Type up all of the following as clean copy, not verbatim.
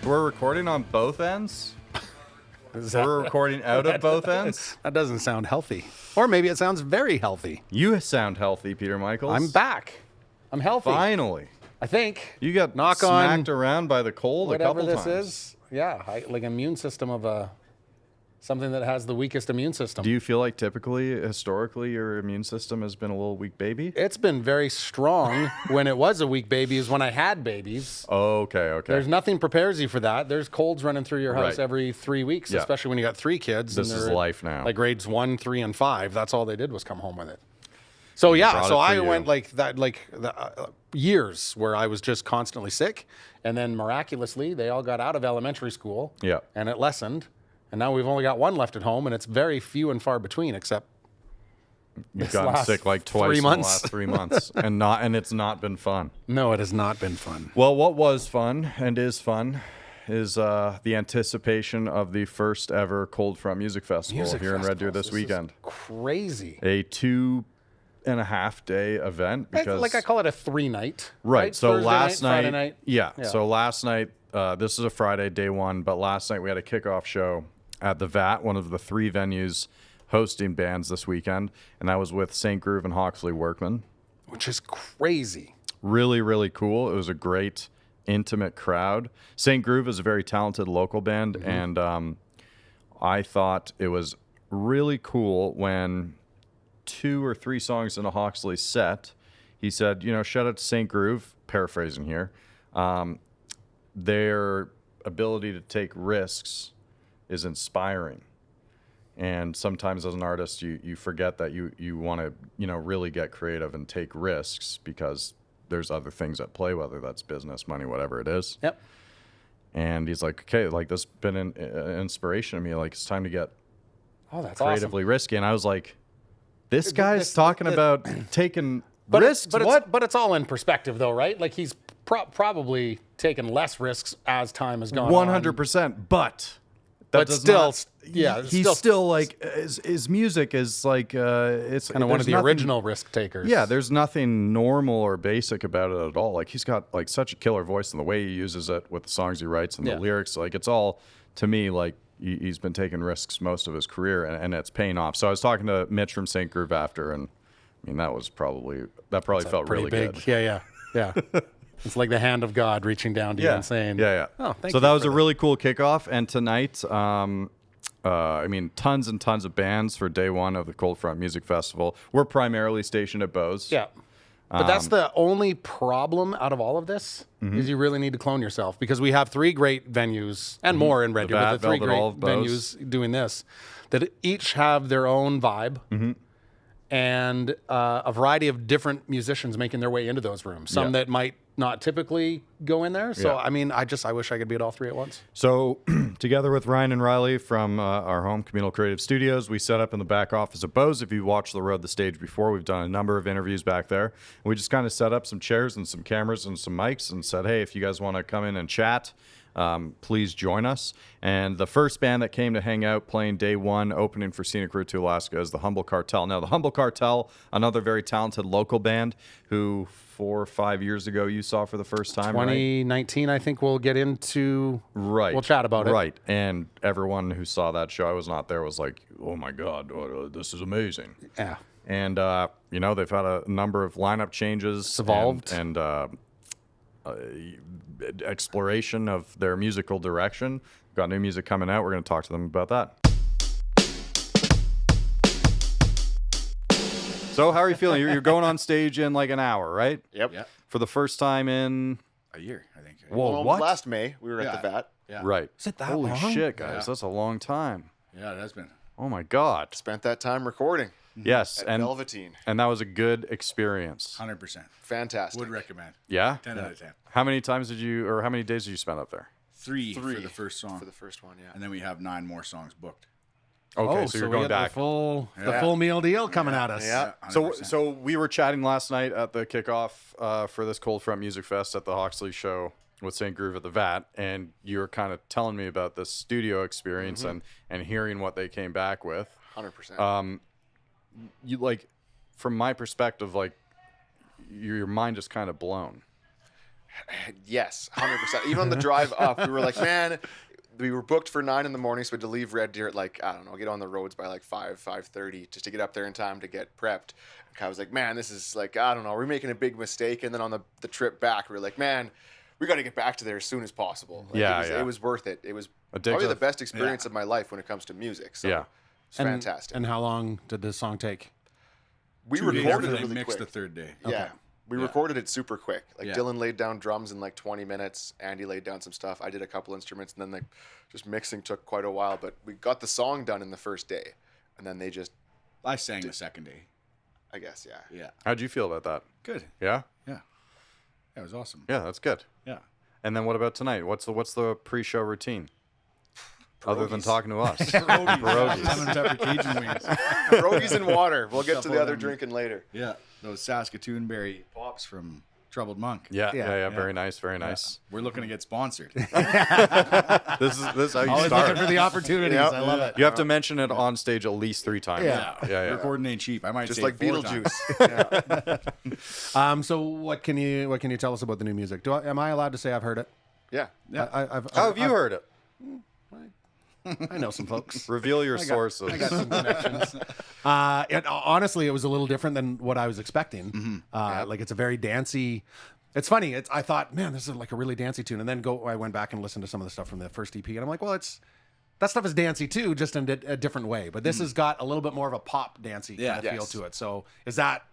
we're recording on both ends? We're recording out of both ends? That doesn't sound healthy. Or maybe it sounds very healthy. You sound healthy, Peter Michaels. I'm back. I'm healthy. Finally. I think. You got smacked around by the cold a couple times. Whatever this is. Yeah, like immune system of something that has the weakest immune system. Do you feel like typically, historically, your immune system has been a little weak baby? It's been very strong. When it was a weak baby is when I had babies. Oh, okay. There's nothing prepares you for that. There's colds running through your house every 3 weeks, especially when you got 3 kids. This is life now. Like grades 1, 3, and 5. That's all they did was come home with it. So yeah, so I went like that, years where I was just constantly sick, and then miraculously they all got out of elementary school. Yeah. And it lessened, and now we've only got one left at home, and it's very few and far between, except you've gotten sick like twice in the last 3 months, and it's not been fun. No, it has not been fun. Well, what was fun and is fun is the anticipation of the first ever Cold Front Music Festival here in Red Deer this weekend. Crazy. A 2.5-day event, because like I call it a 3-night. Right. So Thursday last night, Friday night. Yeah. So last night, this is a Friday, day one, but last night we had a kickoff show at the VAT, one of the 3 venues hosting bands this weekend, and that was with St. Groove and Hawksley Workman. Which is crazy. Really, really cool. It was a great, intimate crowd. St. Groove is a very talented local band, and I thought it was really cool when 2 or 3 songs in a Hawksley set, he said, shout out to St. Groove, paraphrasing here, their ability to take risks is inspiring. And sometimes as an artist, you forget that you want to, really get creative and take risks because there's other things at play, whether that's business, money, whatever it is. Yep. And he's like, okay, like this has been an inspiration to me. Like, it's time to get creatively risky. And I was like, this guy's talking about taking risks. But it's all in perspective, though, right? Like he's probably taken less risks as time has gone 100%. But still, he's still like his music is like it's kind of one of the original risk takers. Yeah, there's nothing normal or basic about it at all. Like he's got like such a killer voice, and the way he uses it with the songs he writes and the lyrics, like it's all to me like. He's been taking risks most of his career, and it's paying off. So I was talking to Mitch from St. Groove after, and I mean that probably felt really big. Good. Yeah. It's like the hand of God reaching down to you and saying, "Yeah." Oh, thank you. So that was a really cool kickoff, and tonight, tons and tons of bands for day one of the Cold Front Music Festival. We're primarily stationed at Bose. Yeah. But that's the only problem out of all of this is you really need to clone yourself, because we have 3 great venues and more in Red Deer, but the 3 great venues doing this that each have their own vibe and a variety of different musicians making their way into those rooms. Some that might not typically go in there. So, I mean, I wish I could be at all 3 at once. So together with Ryan and Riley from our home, Communal Creative Studios, we set up in the back office of Bose. If you watched The Road, the Stage before, we've done a number of interviews back there. We just kind of set up some chairs and some cameras and some mics and said, hey, if you guys want to come in and chat, please join us. And the first band that came to hang out playing day one, opening for Scenic Route to Alaska, is the Humble Cartel. Now, the Humble Cartel, another very talented local band who 4 or 5 years ago you saw for the first time, 2019, right? I think we'll get into. Right. We'll chat about it. Right. And everyone who saw that show, I was not there, was like, oh my God, this is amazing. Yeah. And, they've had a number of lineup changes. It's evolved. And exploration of their musical direction. We've got new music coming out. We're going to talk to them about that. So how are you feeling? You're going on stage in like an hour, right? Yep. For the first time in a year, I think. Whoa, what? Last May, we were at the VAT. Yeah. Right. Is it that Holy long? shit, guys. That's a long time. Yeah, it has been. Oh my God. Spent that time recording. Yes. At Velveteen. And that was a good experience. 100%. Fantastic. Would recommend. Yeah? 10 out of 10. How many days did you spend up there? 3 for the first song. For the first one, yeah. And then we have 9 more songs booked. Okay, so you're we going had back. The full meal deal coming at us. Yeah. So we were chatting last night at the kickoff for this Cold Front Music Fest at the Hawksley show with St. Groove at the VAT, and you were kind of telling me about this studio experience and hearing what they came back with. 100%. You like, from my perspective, like your mind is kind of blown. Yes, 100%. Even on the drive up, we were like, man, we were booked for 9 in the morning, so we had to leave Red Deer at like, I don't know, get on the roads by like 5:30 just to get up there in time to get prepped. And I was like, man, this is like, I don't know, we're making a big mistake. And then on the trip back, we were like, man, we got to get back to there as soon as possible. Like, it was worth it. It was probably the best experience of my life when it comes to music. So it's fantastic. And how long did this song take? We recorded it really mixed quick. the third day. Yeah. Okay. We recorded it super quick. Like Yeah. Dylan laid down drums in like 20 minutes. Andy laid down some stuff. I did a couple instruments, and then like just mixing took quite a while. But we got the song done in the first day, and then they just, I sang the second day. I guess, Yeah. How'd you feel about that? Good. Yeah? Yeah. That was awesome. Yeah, that's good. Yeah. And then what about tonight? What's the pre-show routine? Other than Pierogies. talking to us. Pierogies. Lemon pepper Cajun wings. Pierogies and water. We'll get to Couple the of other them. drinking later. Yeah. Those Saskatoon berry pops from Troubled Monk. Yeah. Very nice. Very Yeah. nice. We're looking to get sponsored. This is how you Always start. looking for the opportunities. Yep. I love it. You have to mention it on stage at least 3 times. Yeah. Recording ain't cheap. I might Just say like 4 times. Beetlejuice. Yeah. So what can you tell us about the new music? Am I allowed to say I've heard it? Yeah. How have you heard it? I know some folks. Reveal your sources. I got some connections. Honestly, it was a little different than what I was expecting. Like it's a very dancey. It's funny. I thought, man, this is like a really dancey tune, and then I went back and listened to some of the stuff from the first EP, and I'm like, well, that stuff is dancey too, just in a different way. But this has got a little bit more of a pop dancey kind of feel Yes. to it. So is that?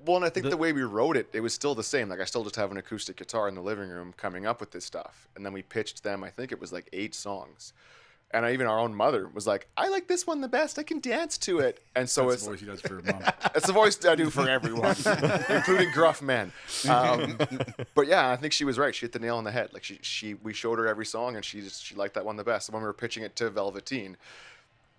Well, and I think the way we wrote it, it was still the same. Like I still just have an acoustic guitar in the living room coming up with this stuff. And then we pitched them, I think it was like 8 songs. And even our own mother was like, I like this one the best. I can dance to it. And so That's the voice he does for mom. it's the voice I do for everyone, including gruff men. But yeah, I think she was right. She hit the nail on the head. Like we showed her every song, and she liked that one the best. When we were pitching it to Velveteen,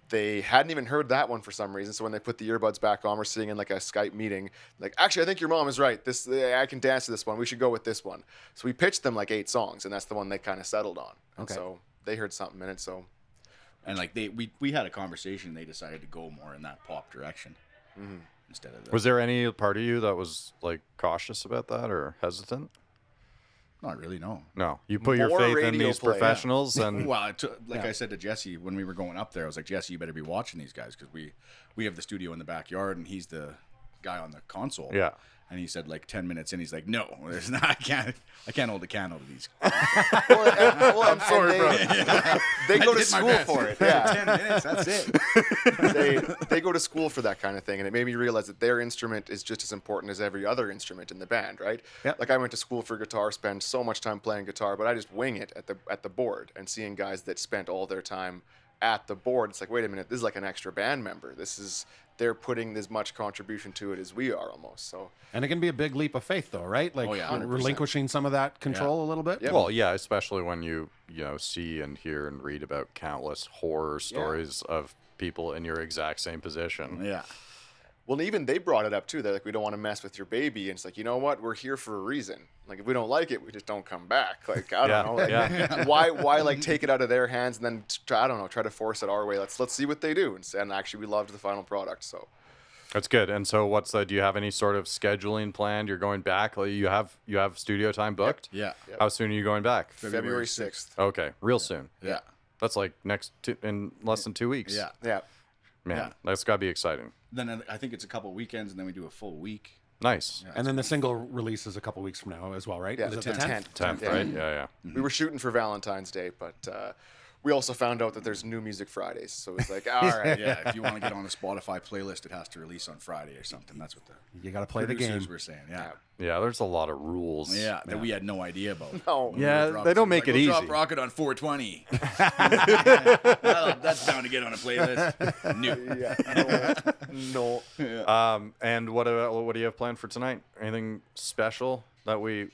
they hadn't even heard that one for some reason. So when they put the earbuds back on, we're sitting in like a Skype meeting. Like, actually, I think your mom is right. I can dance to this one. We should go with this one. So we pitched them like 8 songs, and that's the one they kind of settled on. And so they heard something in it. So. And like we had a conversation. They decided to go more in that pop direction instead of. Was there any part of you that was like cautious about that or hesitant? Not really, no. No, you put your More faith in radio these play, professionals, and Well, I said to Jesse when we were going up there, I was like, Jesse, you better be watching these guys because we have the studio in the backyard and he's the guy on the console. Yeah. And he said like 10 minutes in, he's like, no, there's not. I can't hold a candle to these. I'm sorry, bro. They go to did my school best. for it. Yeah. 10 minutes, that's it. they go to school for that kind of thing, and it made me realize that their instrument is just as important as every other instrument in the band, right? Yep. Like I went to school for guitar, spent so much time playing guitar, but I just wing it at the board, and seeing guys that spent all their time at the board, it's like, wait a minute, this is like an extra band member. They're putting as much contribution to it as we are almost. So And it can be a big leap of faith, though, right? Like 100%. relinquishing some of that control a little bit. Yeah. well, yeah, especially when you see and hear and read about countless horror stories of people in your exact same position. Yeah. Well, and even they brought it up too. They're like, we don't want to mess with your baby. And it's like, you know what? We're here for a reason. Like, if we don't like it, we just don't come back. Like, I don't know. Like, why like take it out of their hands and then try to force it our way. Let's see what they do. And actually, we loved the final product. So That's good. And so, do you have any sort of scheduling planned? You're going back. Like you have studio time booked. Yeah. How soon are you going back? February 6th. Okay, real soon. Yeah. That's like in less than 2 weeks. Yeah. Yeah. Man, Yeah. that's got to be exciting. Then I think it's a couple weekends, and then we do a full week. Nice. And then the single release is a couple weeks from now as well, right? Yeah, Is the it 10th. 10th, Yeah. right? Yeah. We were shooting for Valentine's Day, but we also found out that there's New Music Fridays. So it's like, all right. Yeah, if you want to get on a Spotify playlist, it has to release on Friday or something. That's what the You got to play the producers game. were saying. Yeah. Yeah, there's a lot of rules. Yeah, that we had no idea about. No. Yeah, they don't make it we'll easy. Drop Rocket on 420. Well, that's bound to get on a playlist. New. No. And what do you have planned for tonight? Anything special that we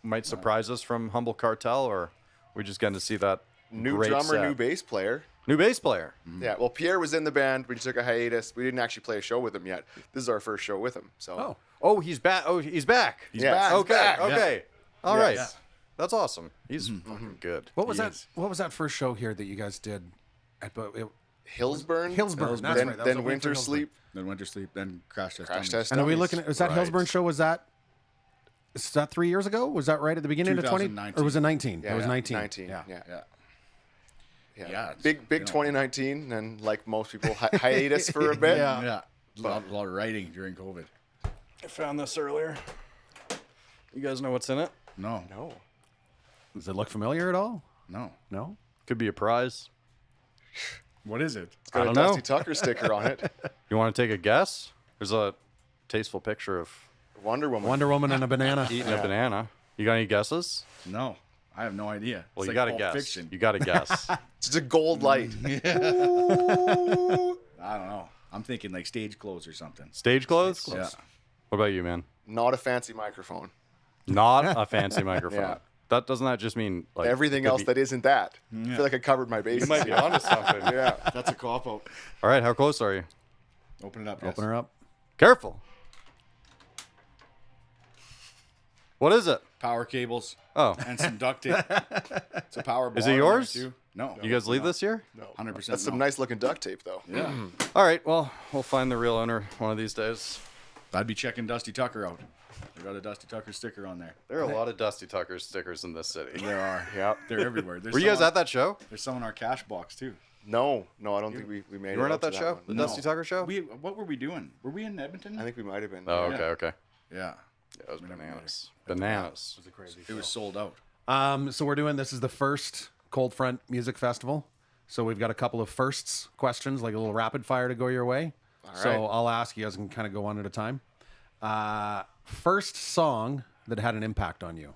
might surprise us from Humble Cartel, or we just getting to see that New great drummer, set? new bass player. New bass player. Yeah, well, Pierre was in the band. We took a hiatus. We didn't actually play a show with him yet. This is our first show with him. So Oh, he's back. Oh, he's back. Yes, back. he's Okay. back. Okay. All right. Yes. That's awesome. He's fucking good. What was He that? is. What was that first show here that you guys did? At Hillsburn. Hillsburn. That's Then, right. That was then a week Winter for Hillsburn. Sleep. Then Winter Sleep. Then Crash Test. Crash Dummies. Test. And are we Dummies. looking at? Was that Right. Hillsburn show? Was that Is that 3 years ago? Was that right at the beginning of 20? 2019. Or was it 19? Yeah, it was yeah, 19. 19. Yeah. Yeah, it's, Big you know, 2019, and like most people, hiatus for a bit. Yeah. A lot of writing during COVID. I found this earlier. You guys know what's in it? No. Does it look familiar at all? No. No? Could be a prize. What is it? It's got a don't know. Dusty Tucker sticker on it. You want to take a guess? There's a tasteful picture of Wonder Woman. Wonder Woman and a banana. eating a banana. You got any guesses? No. I have no idea. Well, It's you like got to Pulp guess. Fiction. You got to guess. It's a gold light. I don't know. I'm thinking like stage clothes or something. Stage clothes? Yeah. What about you, man? Not a fancy microphone. Not a fancy microphone. Yeah. Doesn't that just mean like Everything could else be- that isn't that. I feel like I covered my bases. You might be here. onto something. Yeah. That's a cop out. All right, how close are you? Open it up. Open her up. Careful. What is it? Power cables Oh, and some duct tape. It's a power ball. Is it yours? Too. No. you guys leave this year? 100%. That's some nice looking duct tape, though. Yeah. All right, well, we'll find the real owner one of these days. I'd be checking Dusty Tucker out. They got a Dusty Tucker sticker on there. There are a lot of Dusty Tucker stickers in this city. There are. Yep. They're everywhere. There's Were you guys some at that show? There's some in our cash box too. No, I don't think we made it. You weren't up at to that show? one. The No. Dusty Tucker show? What were we doing? Were we in Edmonton? I think we might have been. Oh, yeah. okay. Yeah. Yeah, it was bananas. Bananas. It was sold out. So we're doing, this is the first Cold Front Music Festival. So we've got a couple of firsts questions, like a little rapid fire to go your way. So right. I'll ask, you guys can kind of go one at a time. First song that had an impact on you.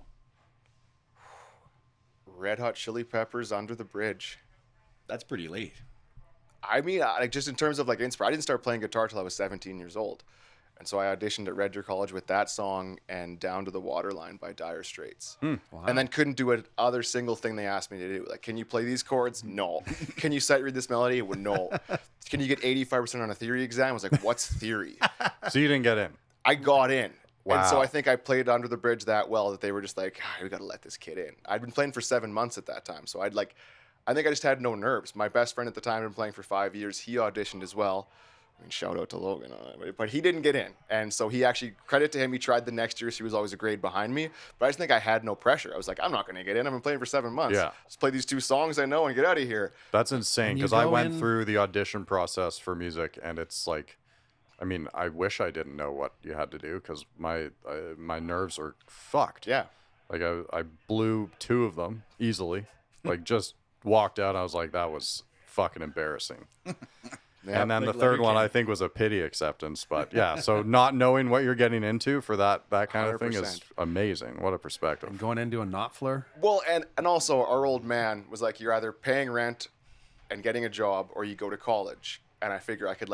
Red Hot Chili Peppers, Under the Bridge. That's pretty late. I mean, like just in terms of like inspiration, I didn't start playing guitar till I was 17 years old. And so I auditioned at Red Deer College with that song and Down to the Waterline by Dire Straits. And then couldn't do a other single thing they asked me to do. Like, can you play these chords? No. Can you sight read this melody? Well, no. Can you get 85% on a theory exam? I was like, what's theory? So you didn't get in? I got in. And so Wow. I think I played Under the Bridge that well that they were just like, we got to let this kid in. I'd been playing for 7 months at that time. So I think I just had no nerves. My best friend at the time had been playing for 5 years. He auditioned as well. I mean, shout out to Logan on that. But he didn't get in. And so he actually, credit to him, he tried the next year. So he was always a grade behind me. But I just think I had no pressure. I was like, I'm not going to get in. I've been playing for 7 months. Yeah. Just play these 2 songs I know and get out of here. That's insane you because I go went in- through the audition process for music, and it's like, I mean, I wish I didn't know what you had to do because my nerves are fucked. Yeah. Like I blew 2 of them easily. Like just walked out. I was like, that was fucking embarrassing. Yeah. And then like the third one Letterkenny. I think was a pity acceptance. But yeah, so not knowing what you're getting into for that kind of thing is 100%. amazing. What a perspective. Going into a Knopfler. Well, and also our old man was like, you're either paying rent and getting a job or you go to college. And I figure I could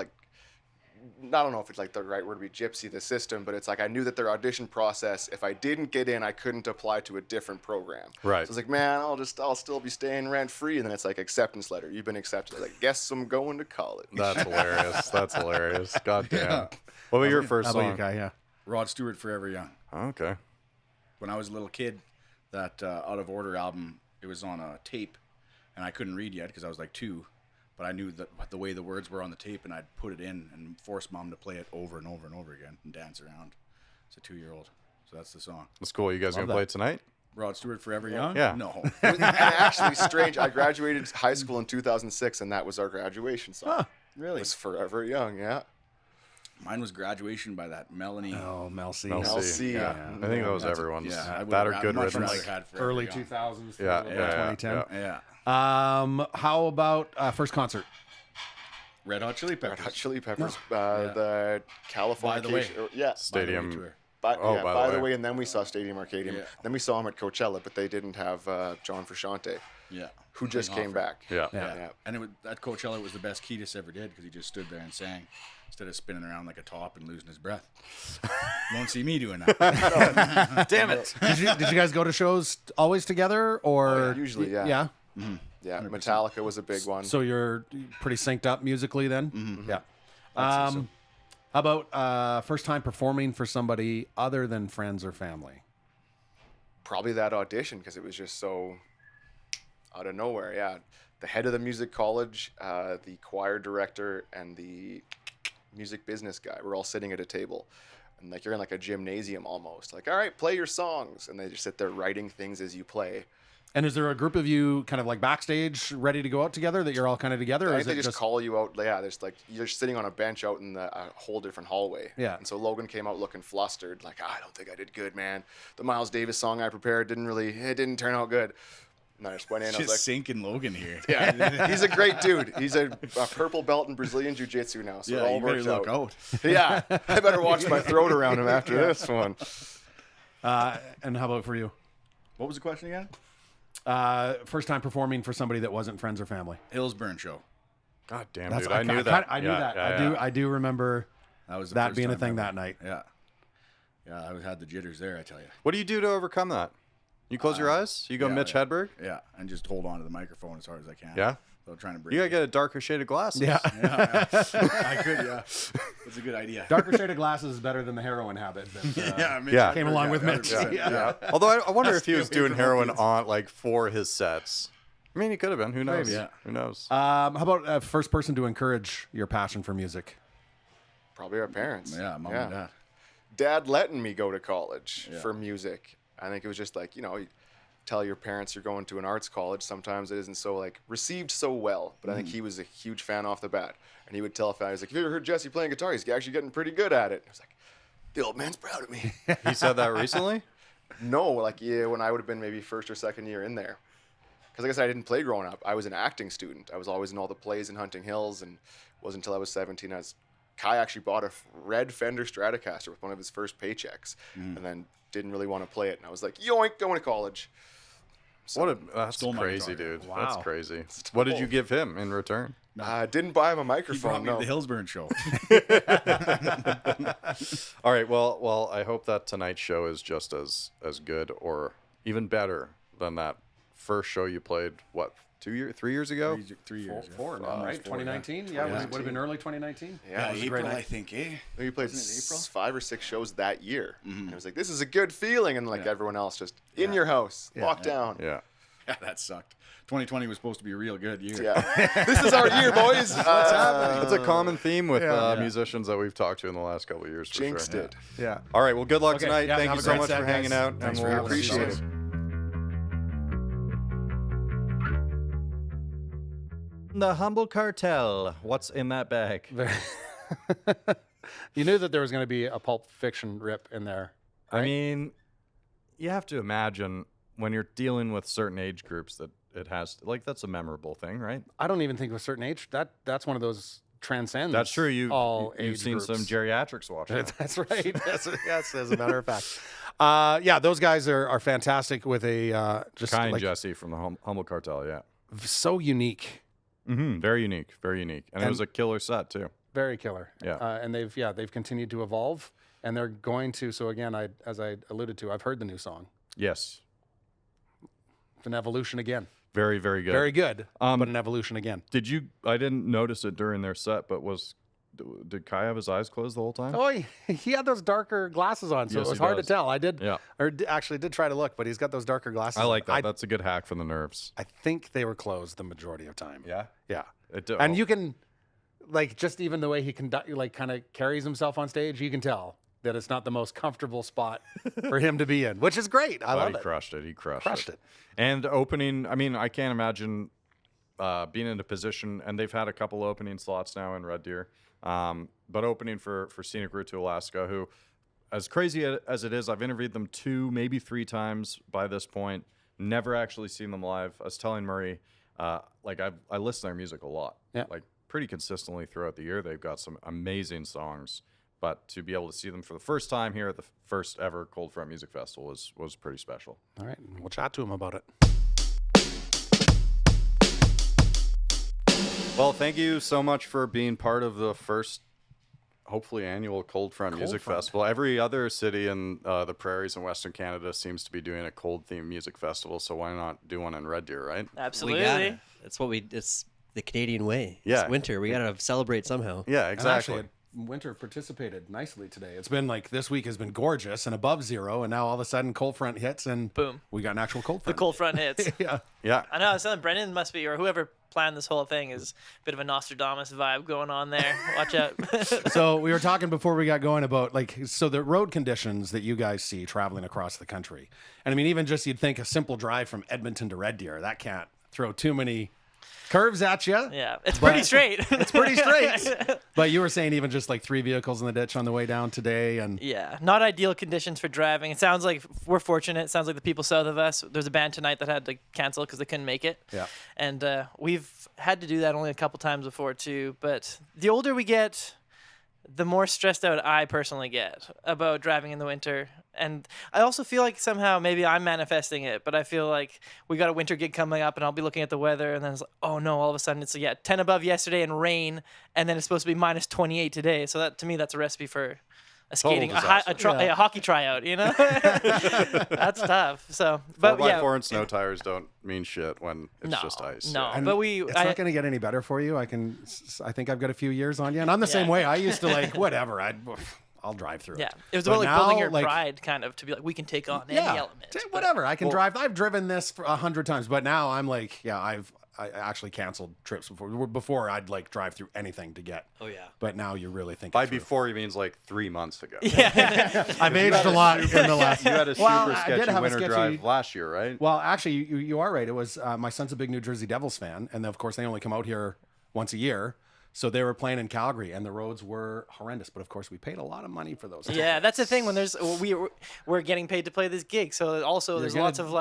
I don't know if it's like the right word to be gypsy the system, but it's like I knew that their audition process, if I didn't get in, I couldn't apply to a different program. Right. So I was like, man, I'll still be staying rent free. And then it's like acceptance letter. You've been accepted. I was like, guess I'm going to college. That's hilarious. That's hilarious. God damn. What about your first How about song? you, Guy? Yeah. Rod Stewart, Forever Young. Okay. When I was a little kid, that Out of Order album, it was on a tape, and I couldn't read yet because I was like 2. But I knew that the way the words were on the tape, and I'd put it in and force Mom to play it over and over and over again and dance around. As a 2-year-old. So that's the song. That's cool. You guys gonna play it tonight? Rod Stewart, Forever Young? Yeah. No. And actually, strange. I graduated high school in 2006, and that was our graduation song. It Really? was Forever Young, yeah. Mine was Graduation by that Melanie. Oh, Mel C. Mel I'll C. see. Yeah. I think that was everyone's. Yeah, I would that or I'd Good much Riddance. rather had Forever Early Young. 2000s. Yeah, through yeah, 2010. yeah. Yeah. How about first concert? Red Hot Chili Peppers. Red Hot Chili Peppers, the California. By the way. Stadium. Tour. By by the way, and then we saw Stadium Arcadium. Yeah. Then we saw him at Coachella, but they didn't have John Frusciante, Yeah. who just Big came offer. back. Yeah. Yeah. And at Coachella, it was the best Kiedis ever did because he just stood there and sang instead of spinning around like a top and losing his breath. Won't see me doing that. Damn it. Did you guys go to shows always together, or Usually, yeah. Yeah. Yeah, Metallica was a big one. So you're pretty synced up musically then. Yeah. How about first time performing for somebody other than friends or family? Probably that audition because it was just so out of nowhere. Yeah, the head of the music college, the choir director, and the music business guy were all sitting at a table. And And like you're in like a gymnasium almost. Like, all right, play your songs. And they just sit there writing things as you play. And is there a group of you kind of like backstage ready to go out together that you're all kind of together? Or I is think it they just call you out. Yeah, there's like you're sitting on a bench out in the whole different hallway. Yeah. And so Logan came out looking flustered, like, I don't think I did good, man. The Miles Davis song I prepared didn't turn out good. And I just went in. I was like, sinking Logan here. yeah, he's a great dude. He's a purple belt in Brazilian Jiu-Jitsu now, so it all you better works look out. out. Yeah, I better watch my throat around him after this one. And how about for you? What was the question again? First time performing for somebody that wasn't friends or family. Hillsburn show. God damn, That's, dude. I knew that. I knew Yeah, that. yeah, I do remember That was the that first being a time thing ever. that night. Yeah. Yeah, I had the jitters there, I tell you. What do you do to overcome that? You close your eyes? You go Mitch Hedberg? Yeah, and just hold on to the microphone as hard as I can. Yeah? Without trying to break You gotta it. get a darker shade of glasses. Yeah. I could, yeah. That's a good idea. Darker shade of glasses is better than the heroin habit. That, yeah, Mitch Yeah. Came along with Mitch. 100%. Yeah. Although I wonder if he Stay was away doing from heroin opiates. on like for his sets. I mean, he could have been. Who knows? Maybe. Yeah. Who knows? How about first person to encourage your passion for music? Probably our parents. Yeah, mom and dad. Dad letting me go to college for music. I think it was just like, you tell your parents you're going to an arts college. Sometimes it isn't so like received so well, but I think he was a huge fan off the bat. And he would tell if I was like, have you ever heard Jesse playing guitar? He's actually getting pretty good at it. I was like, the old man's proud of me. He said that recently? No, like when I would have been maybe first or second year in there. Because like I said, I didn't play growing up. I was an acting student. I was always in all the plays in Hunting Hills, and it wasn't until I was 17 Kai actually bought a red Fender Stratocaster with one of his first paychecks, and then didn't really want to play it. And I was like, yoink, going to college. So, That's Stole my crazy, guitar. dude. Wow. That's crazy. What did you give him in return? didn't buy him a He microphone, brought me no. to the Hillsburn show. All right. Well, I hope that tonight's show is just as good or even better than that first show you played. What, 3 years ago? 3 years. yeah. Four now, right? 2019? Yeah, would have been early 2019. Yeah, it was a April, great night. I think, eh? We played Wasn't it April? 5 or 6 shows that year. And it was like, this is a good feeling. And like everyone else just in your house, locked down. Yeah. Yeah, that sucked. 2020 was supposed to be a real good year. Yeah. This is our year, boys. It's a common theme with musicians that we've talked to in the last couple of years. For Jinxed sure. it. Yeah. All right. Well, good luck Okay, tonight. yeah, Thank have you a so great much set, for guys. hanging out. Thanks and for we'll having us. Appreciate it. The Humble Cartel. What's in that bag? You knew that there was going to be a Pulp Fiction rip in there. I mean, you have to imagine when you're dealing with certain age groups that it has, like, that's a memorable thing, right? I don't even think of a certain age. That's one of those transcends. That's true. You've You've seen some geriatrics watching. That's right. Yes, as a matter of fact. Yeah, those guys are fantastic with a just Kai and like Jesse from the Humble Cartel, yeah. so unique, Very unique, very unique. And it was a killer set, too. very killer. Yeah. And they've continued to evolve, and they're going to. So again, as I alluded to, I've heard the new song. Yes. It's an evolution again. Very, very good. Very good, but an evolution again. I didn't notice it during their set, but did Kai have his eyes closed the whole time? Oh, he had those darker glasses on, so Yes, it was he hard does. to tell. I did, Yeah. actually did try to look, but he's got those darker glasses. I like that. on. That's a good hack for the nerves. I think they were closed the majority of time. Yeah? Yeah. Oh. And you can, like, just even the way he kind of carries himself on stage, you can tell that it's not the most comfortable spot for him to be in, which is great. I love he it. crushed it. He crushed Crushed it. it. And opening, I mean, I can't imagine being in a position, and they've had a couple opening slots now in Red Deer, but opening for Scenic Route to Alaska, who, as crazy as it is, I've interviewed them 2, maybe 3 times by this point, never actually seen them live. I was telling Murray, like, I listen to their music a lot, like pretty consistently throughout the year. They've got some amazing songs. But to be able to see them for the first time here at the first ever Cold Front Music Festival was pretty special. All right. We'll chat to him about it. Well, thank you so much for being part of the first, hopefully, annual Cold Front Music Festival. Every other city in the prairies in Western Canada seems to be doing a cold-themed music festival, so why not do one in Red Deer, right? Absolutely. It's the Canadian way. Yeah. It's winter. We got to celebrate somehow. Yeah, And exactly. actually, winter participated nicely today. It's been like this week has been gorgeous and above zero, and now all of a sudden cold front hits and boom, we got an actual cold front. the cold front hits. Yeah. I know. I was telling Brendan must be, or whoever planned this whole thing is a bit of a Nostradamus vibe going on there. Watch out. So we were talking before we got going about so the road conditions that you guys see traveling across the country. And I mean, even just you'd think a simple drive from Edmonton to Red Deer, that can't throw too many curves at you. Yeah, it's pretty straight. It's pretty straight. But you were saying even just like 3 vehicles in the ditch on the way down today. And yeah, not ideal conditions for driving. It sounds like we're fortunate. It sounds like the people south of us, there's a band tonight that had to cancel because they couldn't make it. Yeah. And we've had to do that only a couple times before too. But the older we get, the more stressed out I personally get about driving in the winter. And I also feel like somehow maybe I'm manifesting it, but I feel like we got a winter gig coming up and I'll be looking at the weather and then it's like, oh no, all of a sudden it's 10 above yesterday and rain, and then it's supposed to be minus 28 today. So that to me, that's a recipe for a skating, a hockey tryout, you know? That's tough. So, but 4x4 and snow tires don't mean shit when it's just ice. No, And but it's not going to get any better for you. I think I've got a few years on you, and I'm the same way. I used to whatever. I'll drive through it. Yeah, it was about building your pride, kind of, to be like, we can take on any element. Whatever, I can drive. I've driven this for 100 times, but now I'm like, I actually canceled trips before. Before I'd drive through anything to get. Oh yeah. But now you really think. By before he means 3 months ago. Yeah. I've aged a lot in the last. You had a super sketchy winter drive last year, right? Well, actually, you are right. It was my son's a big New Jersey Devils fan, and of course they only come out here once a year. So they were playing in Calgary, and the roads were horrendous. But of course, we paid a lot of money for those. Yeah, that's the thing. When we're getting paid to play this gig, so also there's lots of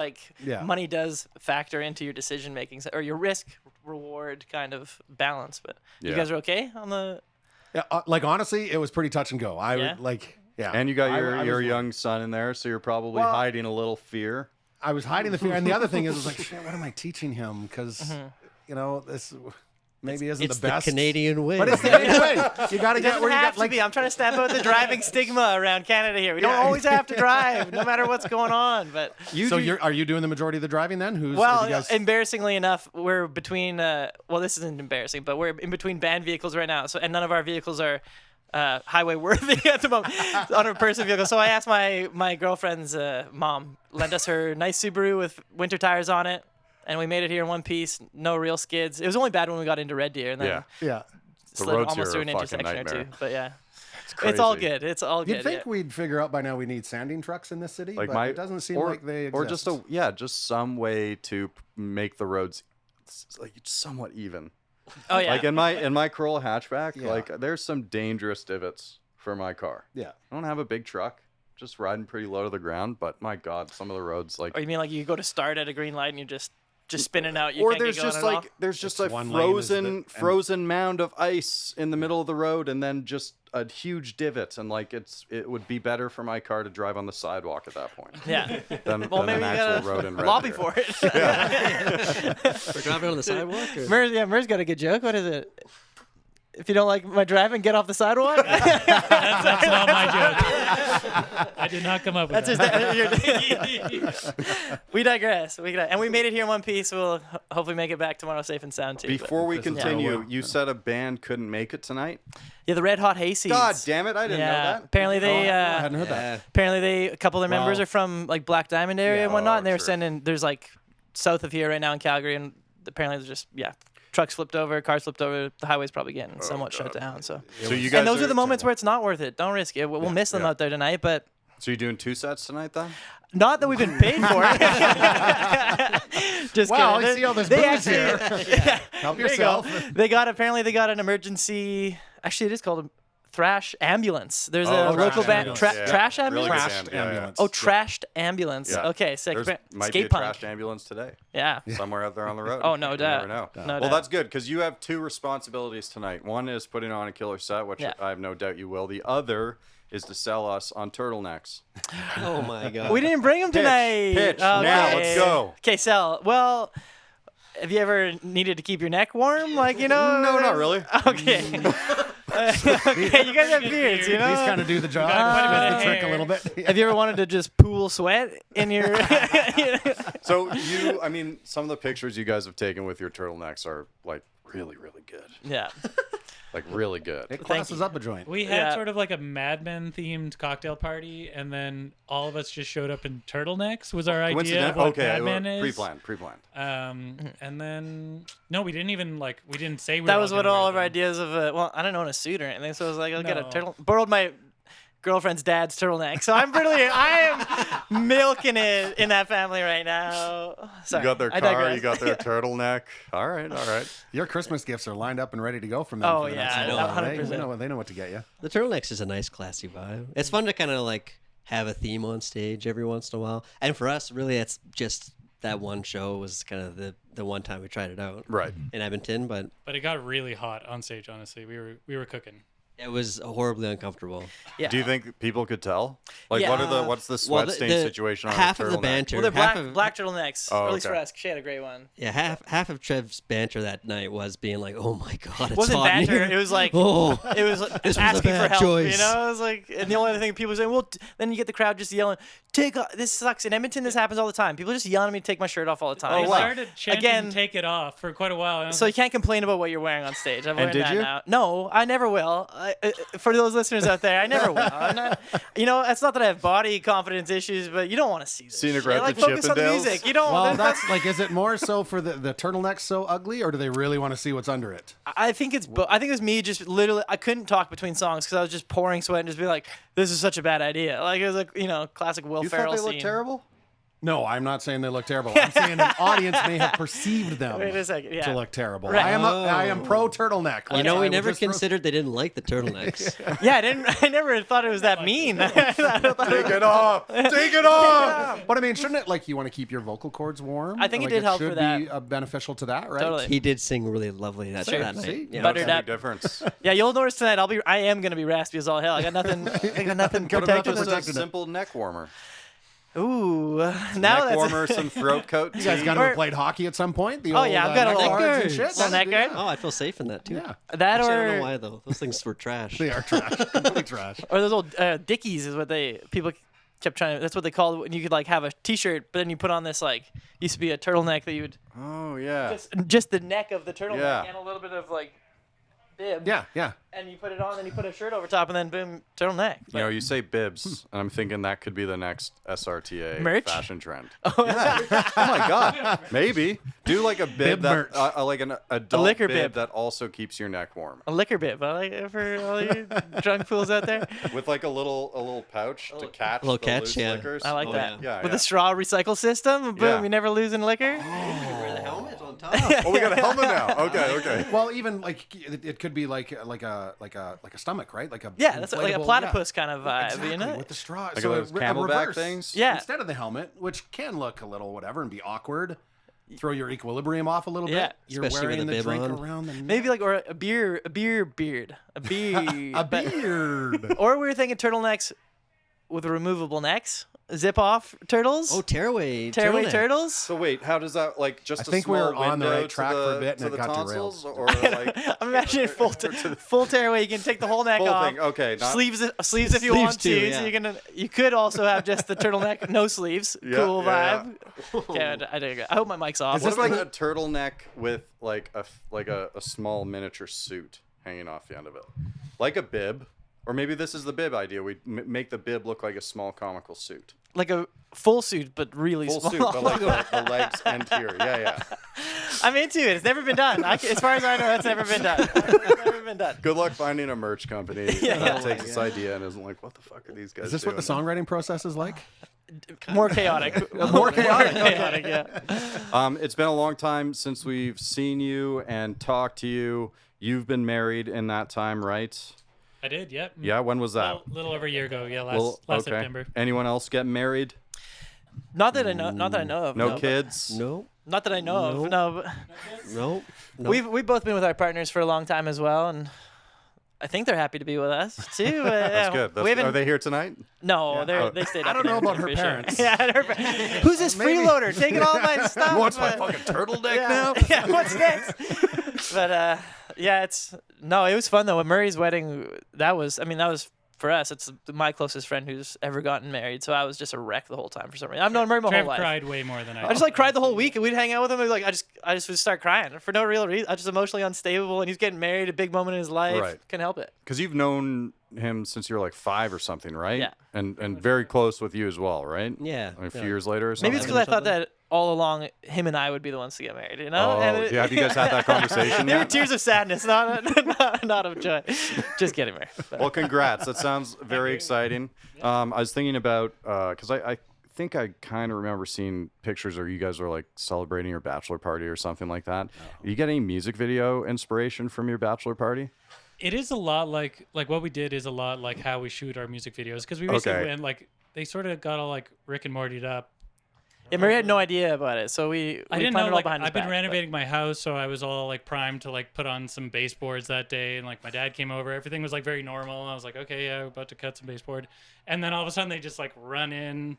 money does factor into your decision making or your risk reward kind of balance. But you guys are okay on the. Yeah, honestly, it was pretty touch and go. And you got your young son in there, so you're probably hiding a little fear. I was hiding the fear, and the other thing is, shit, what am I teaching him? Because this. Maybe isn't the best. The Canadian way. But it's the Canadian way. You got to get where you got. I'm trying to stamp out the driving stigma around Canada here. We don't always have to drive, no matter what's going on. But are you doing the majority of the driving then? Embarrassingly enough, we're between. This isn't embarrassing, but we're in between band vehicles right now. So, and none of our vehicles are highway worthy at the moment on a person vehicle. So I asked my girlfriend's mom lend us her nice Subaru with winter tires on it. And we made it here in one piece, no real skids. It was only bad when we got into Red Deer, and then slid almost through an intersection or two. But it's all good. It's all good. You'd think we'd figure out by now we need sanding trucks in this city, but it doesn't seem like they exist. Or just some way to make the roads somewhat even. Oh yeah. In my Corolla hatchback, there's some dangerous divots for my car. Yeah. I don't have a big truck. Just riding pretty low to the ground, but my God, some of the roads Or you mean you go to start at a green light and you're just spinning out? There's just a frozen mound of ice in the middle of the road, and then just a huge divot, and it would be better for my car to drive on the sidewalk at that point. Yeah. Than maybe an actual road in Red lobby Deer. for it. We're driving on the sidewalk. Mer's got a good joke. What is it? If you don't like my driving, get off the sidewalk. That's not my joke. I did not come up with that. We digress. And we made it here in one piece. We'll hopefully make it back tomorrow safe and sound too. Before we continue, you said a band couldn't make it tonight? Yeah, the Red Hot Hayseeds. God damn it, I didn't know that. Apparently they I hadn't heard that. Apparently a couple of their members are from Black Diamond area and whatnot, and they were sending, there's south of here right now in Calgary, and apparently there's just trucks flipped over, cars flipped over. The highway's probably getting somewhat shut down. So you guys, and those are the moments where it's not worth it. Don't risk it. We'll miss them out there tonight, but. So you're doing 2 sets tonight then? Not that we've been paid for it. Just kidding. I see all this booze here. Help yourself. They got an emergency. Actually, it is called a thrash ambulance. There's a local band. Trash ambulance? Trashed ambulance. Oh, trashed ambulance. Yeah. Okay, sick. Might be a trashed ambulance today. Yeah. Somewhere out there on the road. Oh, no doubt. You never know. No well, that's good, because you have 2 responsibilities tonight. One is putting on a killer set, which I have no doubt you will. The other is to sell us on turtlenecs. Oh, my God. We didn't bring them tonight. Pitch. Okay. Now, let's go. Okay, sell. Well, have you ever needed to keep your neck warm? No, not really. Okay. Okay, you guys have beards, These kind of do the job. Quite the trick a little bit. Have you ever wanted to just pool sweat in your... So some of the pictures you guys have taken with your turtlenecks are really, really good. Yeah. Like really good. It classes up a joint. We had sort of like a Mad Men themed cocktail party, and then all of us just showed up in turtlenecks. Was our idea of what Mad Men is? Pre-planned. And then no, we didn't even we didn't say we. That were was all what gonna all wear of our them. ideas of. Well, I don't own a suit or anything, so I was like, I'll get a No. turtle. Borrowed my girlfriend's dad's turtleneck, so I am milking it in that family right now. Sorry, You got their I car, digress. you got their turtleneck. All right. Your Christmas gifts are lined up and ready to go from them. Oh, for the next yeah, little while. 100%. They know what to get you. The turtlenecks is a nice, classy vibe. It's fun to kind of like have a theme on stage every once in a while. And for us, really, it's just that one show was kind of the one time we tried it out. Right. In Edmonton, but But it got really hot on stage. Honestly, we were cooking. it was horribly uncomfortable. Yeah. Do you think people could tell? Like, Yeah. what's the sweat stain situation on half a of the turtleneck? banter? Well, they're half black of, turtlenecks. Oh, Or at least okay. for us. She had a great one. Yeah, half of Trev's banter that night was being like, "Oh my god, it's It wasn't hot in banter. here." It was like Oh, it was was a asking for bad help. choice. You know, it was like, and the only other thing people were saying, well, then you get the crowd just yelling, "Take off!" This sucks. In Edmonton, this happens all the time. People just yelling at me to take my shirt off all the time. I It's like, started chanting again- "Take it off" for quite a while. and I was so you like, can't complain about what you're wearing on stage. I've learned did that you? now. No, I never will. For those listeners out there, I never will. I'm not, it's not that I have body confidence issues, but you don't want to see this. Scenic shit. Route to Like, focus on the Chippendales? music. You don't. Well, that's like, is it more so for the turtleneck so ugly, or do they really want to see what's under it? I think it's. I think it was me just literally. I couldn't talk between songs because I was just pouring sweat and just be like, "This is such a bad idea." Like it was like classic Will You Ferrell thought they scene. looked terrible? No, I'm not saying they look terrible. I'm saying an audience may have perceived them Wait a second. Yeah. to look terrible. Right. I am pro turtleneck. you know, I we would never just throw- considered they didn't like the turtlenecks. Yeah, I never thought it was that mean. Take it off! Take it off! But I mean, shouldn't it like you want to keep your vocal cords warm? I think it Like, did help should for that. be beneficial to that, right? Totally. He did sing really lovely that night. see? Yeah. Buttered That's a up. big difference. Yeah, you'll notice tonight. I am gonna be raspy as all hell. I got nothing. protected. Just a protected it. simple neck warmer. Ooh, now Neck that's. warmer, some throat coat. You guys got to Or- have played hockey at some point. The Oh, old, yeah, I've got a neck little guards and guard. shit. Little neck guard. Oh, I feel safe in that too. Yeah, That Actually, I don't know or why though. Those things were trash. they are trash. Complete trash. or those old Dickies is what people kept trying to. That's what they called when you could like have a T-shirt, but then you put on this like used to be a turtleneck that you would Oh, yeah. just the neck of the turtleneck Yeah. and a little bit of like bib. Yeah, yeah. And you put it on, then you put a shirt over top, and then boom, turtleneck. You know, you say bibs, and I'm thinking that could be the next SRTA Merch? fashion trend. Yeah. Oh my God, maybe do like a bib, Bib that, merch. like an adult liquor bib bib. that also keeps your neck warm, A liquor bib. I like it for all you drunk fools out there. with like a little pouch to catch little the catch, loose yeah. liquors. I like Oh, that. yeah. With Yeah. a straw recycle system, boom, Yeah. you're never losing liquor. Wear the helmet on top. Oh, we got a helmet now. Okay. Well, even like it could be like a stomach, right? Like a Yeah, that's like a inflatable- platypus kind of vibe, Exactly, you know? with the straw. Like so those a camelback reverse. things? Yeah. Instead of the helmet, which can look a little whatever and be awkward, throw your equilibrium off a little Yeah. bit. You're Especially with wearing a the bib drink on. around the neck. Maybe like or a beer beard. A beard. a beard. Or we were thinking turtlenecks with removable necks. Zip off turtles. Oh, tearaway. tearaway turtleneck. turtles. So wait, how does that like just I a think we small were on the window right track to for the, a bit and to it the got tonsils, derailed. or like I'm imagining full tearaway. You can take the whole neck full off. thing? Okay, not, Sleeves if you Sleeves want too, to. yeah. So you could also have just the turtleneck, no sleeves. Yeah, Cool yeah, vibe. Okay, I digress. I hope my mic's off. What if like a turtleneck with like a small miniature suit hanging off the end of it, like a bib, or maybe this is the bib idea. We make the bib look like a small comical suit, Like a full suit, but really full small. suit, but like the legs end here. Yeah. I'm into it. It's never been done. As far as I know, it's never been done. It's never been done. Good luck finding a merch company that takes this idea and isn't like, what the fuck are these guys? Is this what the doing? songwriting process is like? More chaotic. More chaotic. chaotic, yeah. It's been a long time since we've seen you and talked to you. You've been married in that time, right? I did. Yep. Yeah. When was that? Little over a year ago. Yeah, last Well, last okay. September. Anyone else get married? Not that I know. Not that I know of. No but- kids. No, Not that I know of. Nope. No. But no. we've both been with our partners for a long time as well, and I think they're happy to be with us too. That's good. We haven't- Are they here tonight? No, they stayed. I up don't know here, about for her sure. parents. Yeah, who's this freeloader taking all my stuff? What's my fucking turtleneck yeah. now? Yeah, what's next? But yeah, it was fun though. At Murray's wedding, that was for us, it's my closest friend who's ever gotten married. So I was just a wreck the whole time for some reason. I've known Murray my whole life. Cried way more than I. I just like cried the whole week, and we'd hang out with him. And like I just would start crying for no real reason. I was just emotionally unstable, and he's getting married, a big moment in his life. Right. Couldn't help it. Because you've known him since you were like 5 or something, right? Yeah. And very close with you as well, right? Yeah. A few years later or something. Maybe it's because I thought that all along him and I would be the ones to get married. You know? Oh, And have you guys had that conversation There were yet? tears of sadness, not of joy. Just getting married. Well, congrats. That sounds very exciting. I was thinking about, because I think I kind of remember seeing pictures where you guys were like celebrating your bachelor party or something like that. Do you get any music video inspiration from your bachelor party? It is a lot like what we did is a lot like how we shoot our music videos, because we basically went like they sort of got all like Rick and Morty'd up. Yeah, Murray had no idea about it, so we I didn't planned know. it all Like, behind his I've been back, renovating my house, so I was all like primed to like put on some baseboards that day, and like my dad came over. Everything was like very normal. I was like, okay, yeah, we're about to cut some baseboard, and then all of a sudden they just like run in.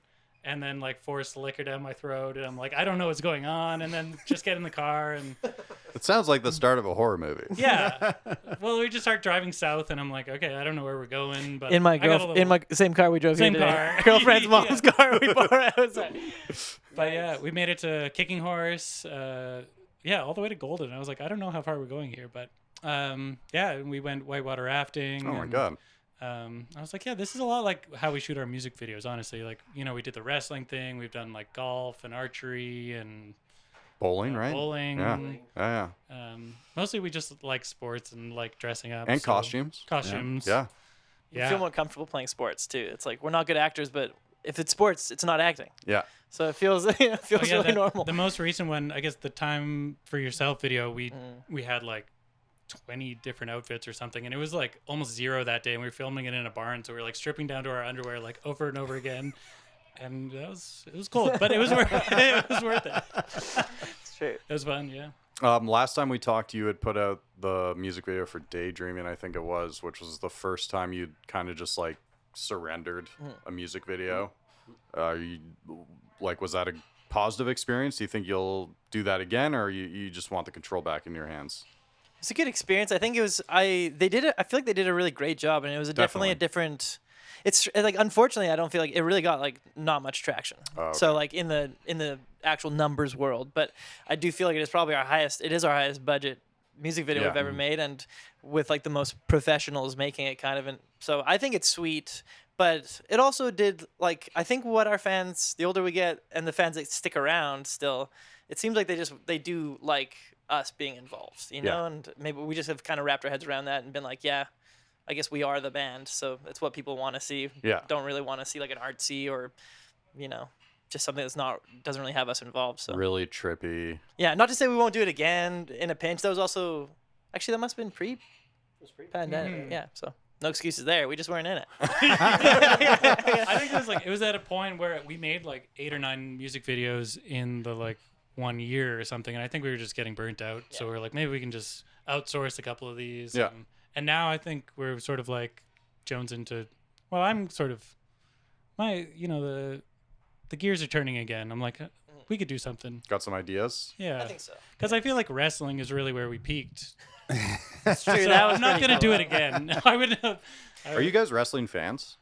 And then like force liquor down my throat, and I'm like, I don't know what's going on. And then just get in the car, and It sounds like the start of a horror movie. yeah. Well, we just start driving south, and I'm like, okay, I don't know where we're going, but in my I got a in little- my same car we drove Same here today. car. Girlfriend's Yeah. mom's car we borrowed outside. But yeah, we made it to Kicking Horse. Yeah, all the way to Golden. I was like, I don't know how far we're going here, but yeah, and we went whitewater rafting. Oh my and, God. I was like, yeah, this is a lot like how we shoot our music videos, honestly. Like, you know, we did the wrestling thing. We've done like golf and archery and Bowling, right? bowling. Yeah. Mostly we just like sports and like dressing up. And so- costumes. Costumes. Yeah. I Yeah. feel more comfortable playing sports too. It's like we're not good actors, but if it's sports, it's not acting. Yeah. So it feels really normal. The most recent one, I guess the Time for Yourself video, we had like 20 different outfits or something, and it was like almost zero that day, and we were filming it in a barn, so we were like stripping down to our underwear like over and over again, and it was cool, but it was worth it. It's true. It was fun. Yeah. Last time we talked, you had put out the music video for Daydreaming, I think it was, which was the first time you'd kind of just like surrendered a music video. Was that a positive experience? Do you think you'll do that again, or you just want the control back in your hands? It's a good experience. I think it was. I feel like they did a really great job, and it was definitely a different. It's like, unfortunately, I don't feel like it really got like not much traction. Oh, okay. So like in the actual numbers world, but I do feel like it is probably our highest. It is our highest budget music video Yeah. we've ever made, and with like the most professionals making it kind of. And so I think it's sweet. But it also did, like, I think what our fans, the older we get, and the fans that stick around still, it seems like they do like us being involved, you know? And maybe we just have kind of wrapped our heads around that and been like, yeah, I guess we are the band, so it's what people want to see. Yeah. Don't really want to see like an artsy or, you know, just something that's doesn't really have us involved. So Really trippy. yeah, not to say we won't do it again in a pinch. That was also, actually that must have been pre-pandemic. Yeah, so. No excuses there. We just weren't in it. I think it was at a point where we made like 8 or 9 music videos in the like 1 year or something, and I think we were just getting burnt out. Yeah. So we were like, maybe we can just outsource a couple of these. Yeah. And now I think we're sort of like Jones into. Well, I'm sort of the gears are turning again. I'm like, we could do something. Got some ideas? Yeah. I think so. Because I feel like wrestling is really where we peaked. It's true. So That was I'm not pretty gonna cool. do it again. I would. Are you guys wrestling fans?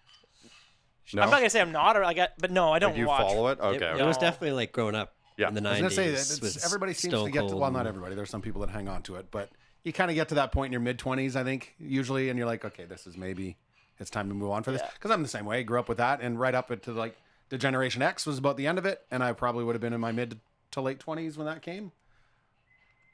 No. I'm not gonna say I'm not, but no, I don't Like you watch. follow it? Okay. It okay. was definitely like growing up Yeah. in the 90s. I was gonna say that was everybody seems Stone to get to, Cold well, not and- everybody. There's some people that hang on to it, but you kind of get to that point in your mid 20s, I think, usually, and you're like, okay, this is maybe it's time to move on for this. Yeah. Because I'm the same way. Grew up with that, and right up into like the Generation X was about the end of it, and I probably would have been in my mid to late 20s when that came.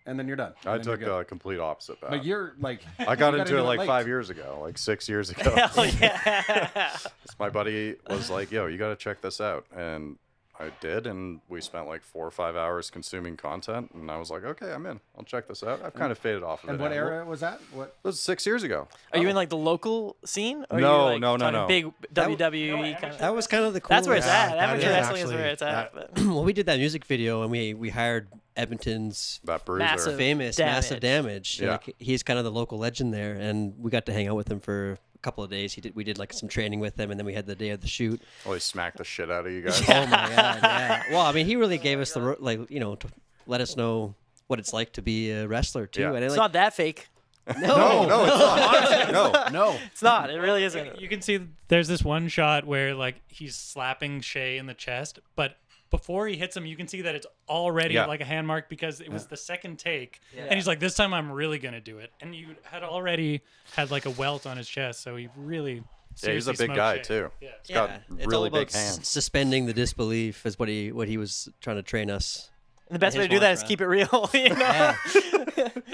And then you're done. I And then took you're good. a complete opposite path. But you're like, I got you into gotta it do like late. 5 years ago, like 6 years ago. Hell yeah. My buddy was like, yo, you got to check this out. And I did. And we spent like 4 or 5 hours consuming content. And I was like, okay, I'm in. I'll check this out. I've kind of faded off of And it. what now. era was that? What? It was 6 years ago. Are you in like the local scene? Or No, are you, like, no, talking no. Big WWE kind of. That was kind of the cool. That's where it's at. that Amateur is wrestling is actually- where it's at. But Well, we did that music video, and we hired Edmonton's That bruiser. Massive. famous Massive Damage. Yeah. Like, he's kind of the local legend there, and we got to hang out with him for a couple of days. We did like some training with him, and then we had the day of the shoot. Oh, he smacked the shit out of you guys. Oh my god! Yeah. Well, I mean, he really gave us to let us know what it's like to be a wrestler too. Yeah. And it's like, not that fake. No, it's not. No. It's not. It really isn't. You can see there's this one shot where like he's slapping Shay in the chest, but before he hits him, you can see that it's already like a hand mark because it was the second take. And he's like, this time I'm really going to do it. And you had already had like a welt on his chest. So he really he's a big guy Shay. too. Yeah. He's got it's all really about big hands. suspending the disbelief is what he was trying to train us. And the best way to His do that is mantra. keep it real. You know?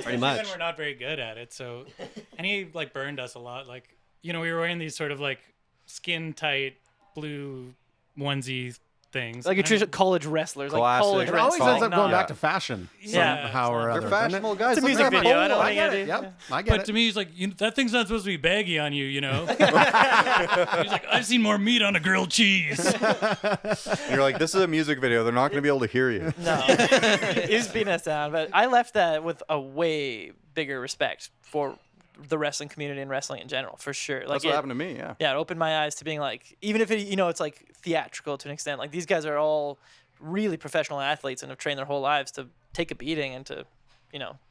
Pretty much. And we're not very good at it. So, and he like burned us a lot. Like, you know, we were wearing these sort of like skin tight blue onesie things. Like a traditional college wrestlers. Like Classic. college It Right. always wrestling. ends up going Yeah. back to fashion Yeah. somehow or other. They're doesn't it? fashionable guys. It's a Look music at that video. I pole. don't I think get I it. do. Yep, I get But it. to me, he's like, that thing's not supposed to be baggy on you, you know? He's like, I've seen more meat on a grilled cheese. And you're like, this is a music video. They're not going to be able to hear you. No, he's beating us down. But I left that with a way bigger respect for the wrestling community and wrestling in general, for sure. Like That's what happened to me. Yeah. Yeah, it opened my eyes to being like, even if it, it's like theatrical to an extent. Like these guys are all really professional athletes and have trained their whole lives to take a beating and to,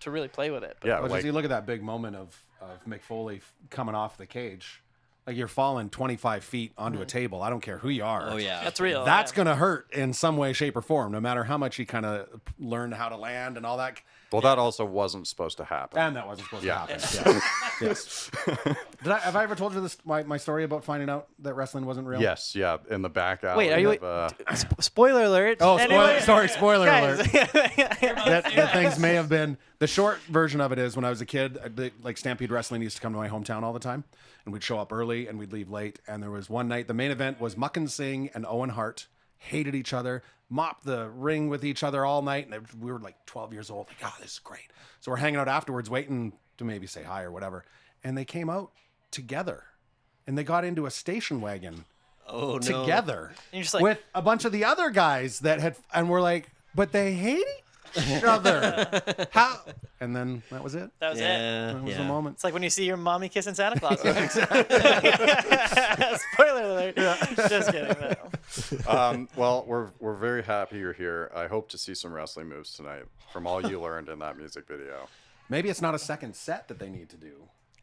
to really play with it. But Yeah. But Like, you look at that big moment of Mick Foley coming off the cage. Like you're falling 25 feet onto a table. I don't care who you are. Oh yeah. that's real. That's yeah. going to hurt in some way, shape, or form, no matter how much you kind of learn how to land and all that. well, that also wasn't supposed to happen. And that wasn't supposed Yeah. to happen. Yeah. Yes. Have I ever told you this my story about finding out that wrestling wasn't real? Yes. Yeah. In the back alley. Wait, are you? of, Spoiler alert. Oh, Anyway- spoiler Guys. alert. that things may have been. The short version of it is when I was a kid, like Stampede Wrestling used to come to my hometown all the time, and we'd show up early and we'd leave late. And there was one night, the main event was Muckin Singh and Owen Hart, hated each other, mopped the ring with each other all night, and we were like 12 years old. Like, oh, this is great. So we're hanging out afterwards, waiting to maybe say hi or whatever. And they came out together, and they got into a station wagon Oh no. together You're just like- with a bunch of the other guys that had, and we're like, but they hate each other. How? And then that was it. That was it. Yeah. That was yeah. the moment. It's like when you see your mommy kissing Santa Claus. Spoiler alert. Just kidding. No. well, we're very happy you're here. I hope to see some wrestling moves tonight from all you learned in that music video. Maybe it's not a second set that they need to do.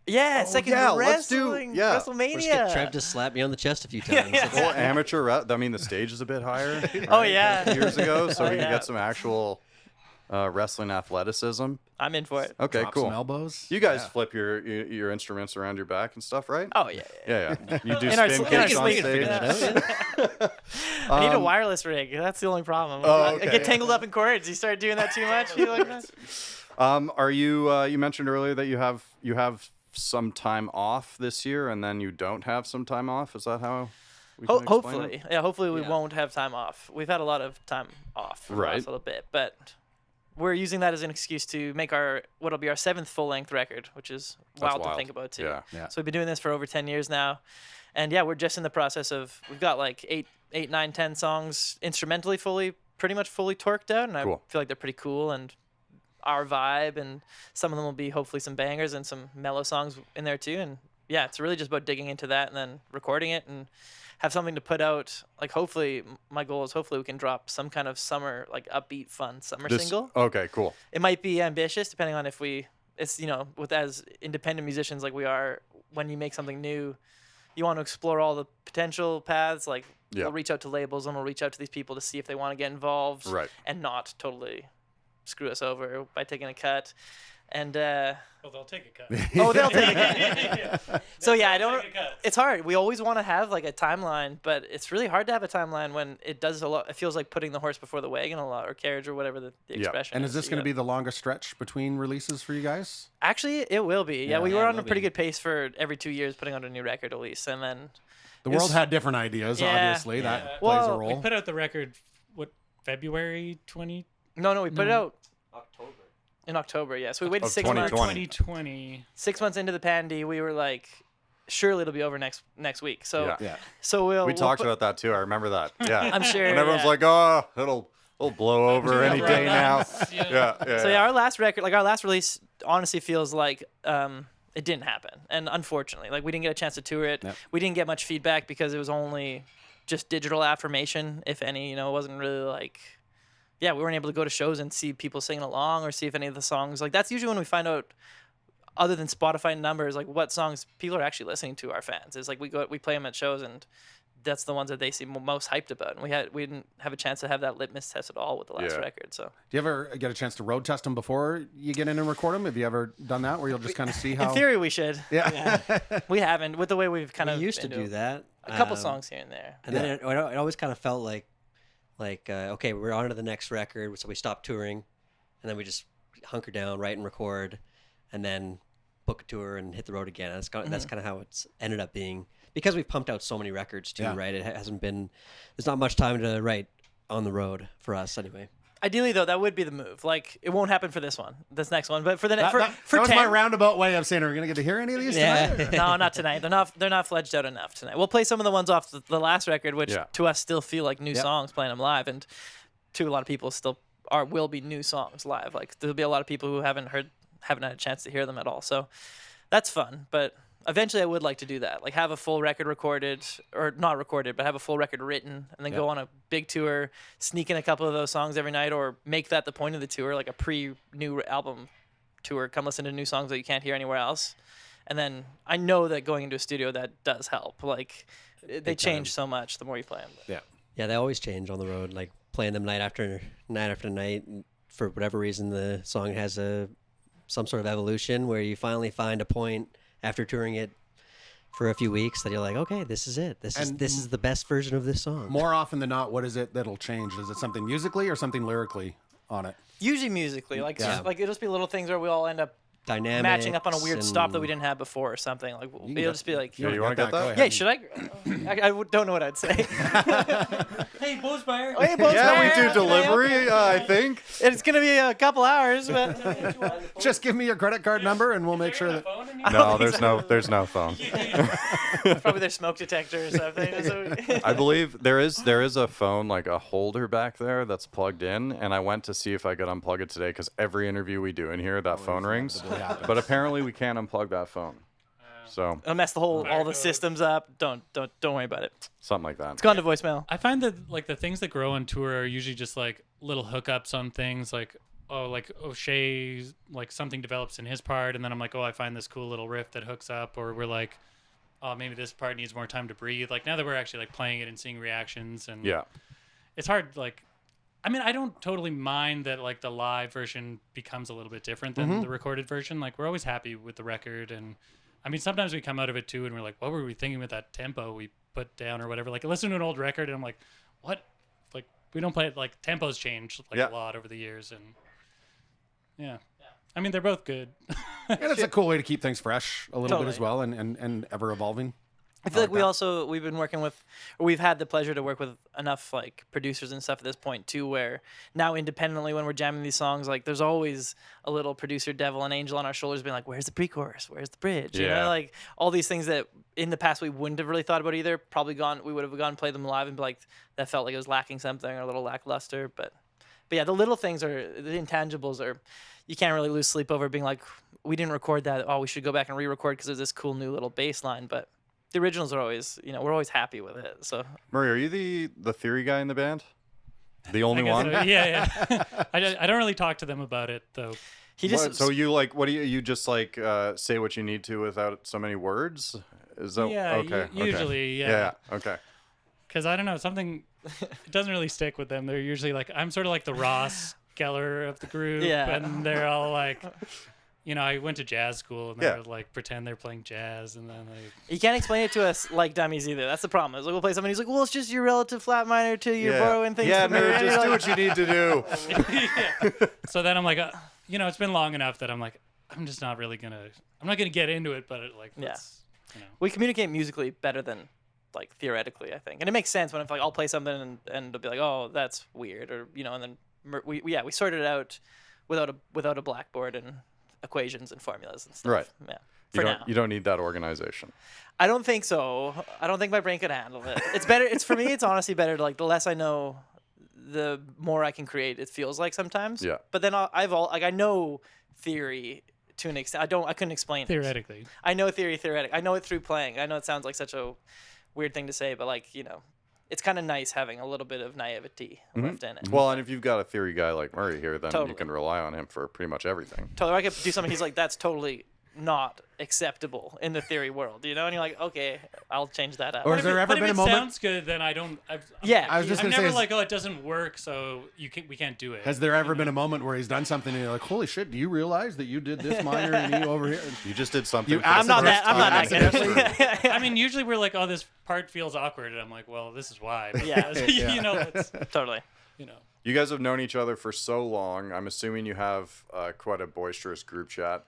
Yeah, second yeah, let's do- wrestling. yeah. Just get WrestleMania. Trev to slap me on the chest a few times. Yeah. Well, amateur. I mean, the stage is a bit higher. Oh, right, yeah. Years ago, so we can yeah. get some actual wrestling athleticism. I'm in for it. Okay, Drop cool. some elbows. You guys flip your instruments around your back and stuff, right? Oh, yeah. Yeah. You do In our spin sl- in our kicks on sleeve. stage. I need a wireless rig. That's the only problem. Oh, I okay. get tangled up in cords. You start doing that too much. You like that? Are you? You mentioned earlier that you have some time off this year, and then you don't have some time off. Is that how? We can explain Hopefully, it? yeah. Hopefully, we Yeah. won't have time off. We've had a lot of time off for the Right. last little bit, but we're using that as an excuse to make what'll be our 7th full-length record, which is wild to wild. think about too. Yeah. So we've been doing this for over 10 years now, and yeah, we're just in the process of. We've got like 8, 9, 10 songs instrumentally pretty much fully torqued out, and I Cool. feel like they're pretty cool and our vibe, and some of them will be hopefully some bangers and some mellow songs in there too. And yeah, it's really just about digging into that and then recording it and have something to put out. Like hopefully, my goal is hopefully we can drop some kind of summer, like upbeat, fun summer single. Okay, cool. It might be ambitious depending on if it's with as independent musicians like we are, when you make something new, you want to explore all the potential paths. Like Yeah. we'll reach out to labels and we'll reach out to these people to see if they want to get involved, Right. and not totally screw us over by taking a cut. And Well, they'll take a cut. oh, they'll take a cut. So yeah, I don't. Take a cut. It's hard. We always want to have like a timeline, but it's really hard to have a timeline when it does a lot. It feels like putting the horse before the wagon a lot, or carriage, or whatever the expression. And is this You going to know. be the longest stretch between releases for you guys? Actually, it will be. Yeah, we Yeah, were it on a will pretty be. good pace for every 2 years putting out a new record at least, and then The It's- world had different ideas, Yeah. obviously. That Yeah. plays a Well, role. We put out the record, February 20? no, we put it No. out in October. Yeah, so we waited Of 6 months. 2020. 2020. 6 months into the pandy, we were like, surely it'll be over next week. So Yeah. Yeah. so we'll We talked put- about that too. I remember that. Yeah. I'm sure. And everyone's yeah. like, "Oh, it'll blow over any day now." Yeah. So yeah, our last record, like our last release, honestly feels like it didn't happen, and unfortunately, like we didn't get a chance to tour it. Yep. We didn't get much feedback because it was only just digital affirmation, if any. It wasn't really like, yeah, we weren't able to go to shows and see people singing along or see if any of the songs, like that's usually when we find out other than Spotify numbers, like what songs people are actually listening to, our fans. Is like we play them at shows, and that's the ones that they seem most hyped about. And we didn't have a chance to have that litmus test at all with the last record. So, do you ever get a chance to road test them before you get in and record them? Have you ever done that, where you'll just kind of see how? In theory, we should. Yeah. We haven't, with the way we've kind of used to do that. A couple songs here and there. And then it always kind of felt like okay, we're on to the next record, so we stop touring, and then we just hunker down, write and record, and then book a tour and hit the road again. That's kind of how it's ended up being, because we've pumped out so many records too, right? It hasn't been, there's not much time to write on the road for us anyway. Ideally, though, that would be the move. Like, it won't happen for this next one, but for the next, that was my roundabout way of saying, are we gonna get to hear any of these tonight? No, not tonight. They're not fledged out enough tonight. We'll play some of the ones off the last record, which to us still feel like new songs, playing them live, and to a lot of people still will be new songs live. Like, there'll be a lot of people who haven't had a chance to hear them at all. So that's fun, but eventually I would like to do that. Like, have a full record recorded, or not recorded, but have a full record written, and then go on a big tour, sneak in a couple of those songs every night, or make that the point of the tour, like a pre-new album tour. Come listen to new songs that you can't hear anywhere else. And then I know that going into a studio, that does help. Like, they change so much the more you play them. Yeah, they always change on the road. Like, playing them night after night. For whatever reason, the song has some sort of evolution where you finally find a point after touring it for a few weeks that you're like, okay, this is it. This is the best version of this song. More often than not, what is it that'll change? Is it something musically or something lyrically on it? Usually musically. Like it'll just be little things where we all end up Dynamics matching up on a weird stop that we didn't have before or something. Like, it'll just be like, you want to get that? Yeah, should I? I don't know what I'd say. Hey, Bozmeyer. Hey, Bozmeyer. Yeah, we do delivery, I think. It's going to be a couple hours, but just give me your credit card number and we'll make sure that. No, there's no phone. Probably their smoke detector or something. I believe there is a phone, like a holder back there that's plugged in, and I went to see if I could unplug it today, because every interview we do in here, that phone rings. But apparently we can't unplug that phone. So it'll mess all the systems up. Don't worry about it. Something like that. It's gone to voicemail. I find that like the things that grow on tour are usually just like little hookups on things, like O'Shea, like something develops in his part, and then I'm like, I find this cool little riff that hooks up, or we're like, maybe this part needs more time to breathe. Like, now that we're actually like playing it and seeing reactions, and it's hard. Like, I mean, I don't totally mind that like the live version becomes a little bit different than the recorded version. Like, we're always happy with the record, and I mean, sometimes we come out of it too and we're like, what were we thinking with that tempo we put down or whatever? Like, I listen to an old record and I'm like, what? Like, we don't play it, like, tempos change like a lot over the years, and I mean, they're both good. And it's a cool way to keep things fresh a little bit as well, and ever evolving. I feel like we've been working with, or we've had the pleasure to work with enough like producers and stuff at this point too, where now independently when we're jamming these songs, like there's always a little producer devil and angel on our shoulders being like, where's the pre-chorus? Where's the bridge? You know, like all these things that in the past we wouldn't have really thought about either. We would have gone and played them live and be like, that felt like it was lacking something or a little lackluster. But yeah, the little things the intangibles are, you can't really lose sleep over being like, we didn't record that. Oh, we should go back and re-record because there's this cool new little bass line. But the originals are always, we're always happy with it. So, Murray, are you the theory guy in the band? The only one? Yeah. I don't really talk to them about it though. So you like, what do you just like say what you need to without so many words? Is that okay? Usually, yeah. Okay. Because I don't know, something it doesn't really stick with them. They're usually like, I'm sort of like the Ross Geller of the group, and they're all like, I went to jazz school, and they're like pretend they're playing jazz, and then like, you can't explain it to us like dummies either. That's the problem. Is like we'll play something, he's like, well, it's just your relative flat minor to your borrowing things. Yeah, from me. just do what you need to do. So then I'm like, it's been long enough that I'm like, I'm just not really I'm not gonna get into it, but we communicate musically better than like theoretically, I think, and it makes sense when I'll play something and it'll be like, oh, that's weird, or and then we sorted it out without a blackboard and equations and formulas and stuff. Right. Yeah. You don't need that organization. I don't think so. I don't think my brain could handle it. It's better. It's for me. It's honestly better to like the less I know, the more I can create. It feels like sometimes. Yeah. But then I know theory to an extent. I couldn't explain theoretically. it. I know theoretically. I know it through playing. I know it sounds like such a weird thing to say, but like it's kind of nice having a little bit of naivety left in it. Well, and if you've got a theory guy like Murray here, then you can rely on him for pretty much everything. Totally. I could do something. He's like, that's totally not acceptable in the theory world, you know? And you're like, okay, I'll change that up. Or has there ever But been if a it moment? sounds good, then I don't. Yeah. I was just I'm gonna say, never like, oh, it doesn't work, so we can't do it. has there ever been a moment where he's done something and you're like, holy shit, do you realize that you did this minor and you over here? You just did something. You for the I'm not first that. I'm not time that in history. good. I mean, usually we're like, oh, this part feels awkward, and I'm like, well, this is why. But Yeah. you know, it's, Totally. you know. You guys have known each other for so long. I'm assuming you have quite a boisterous group chat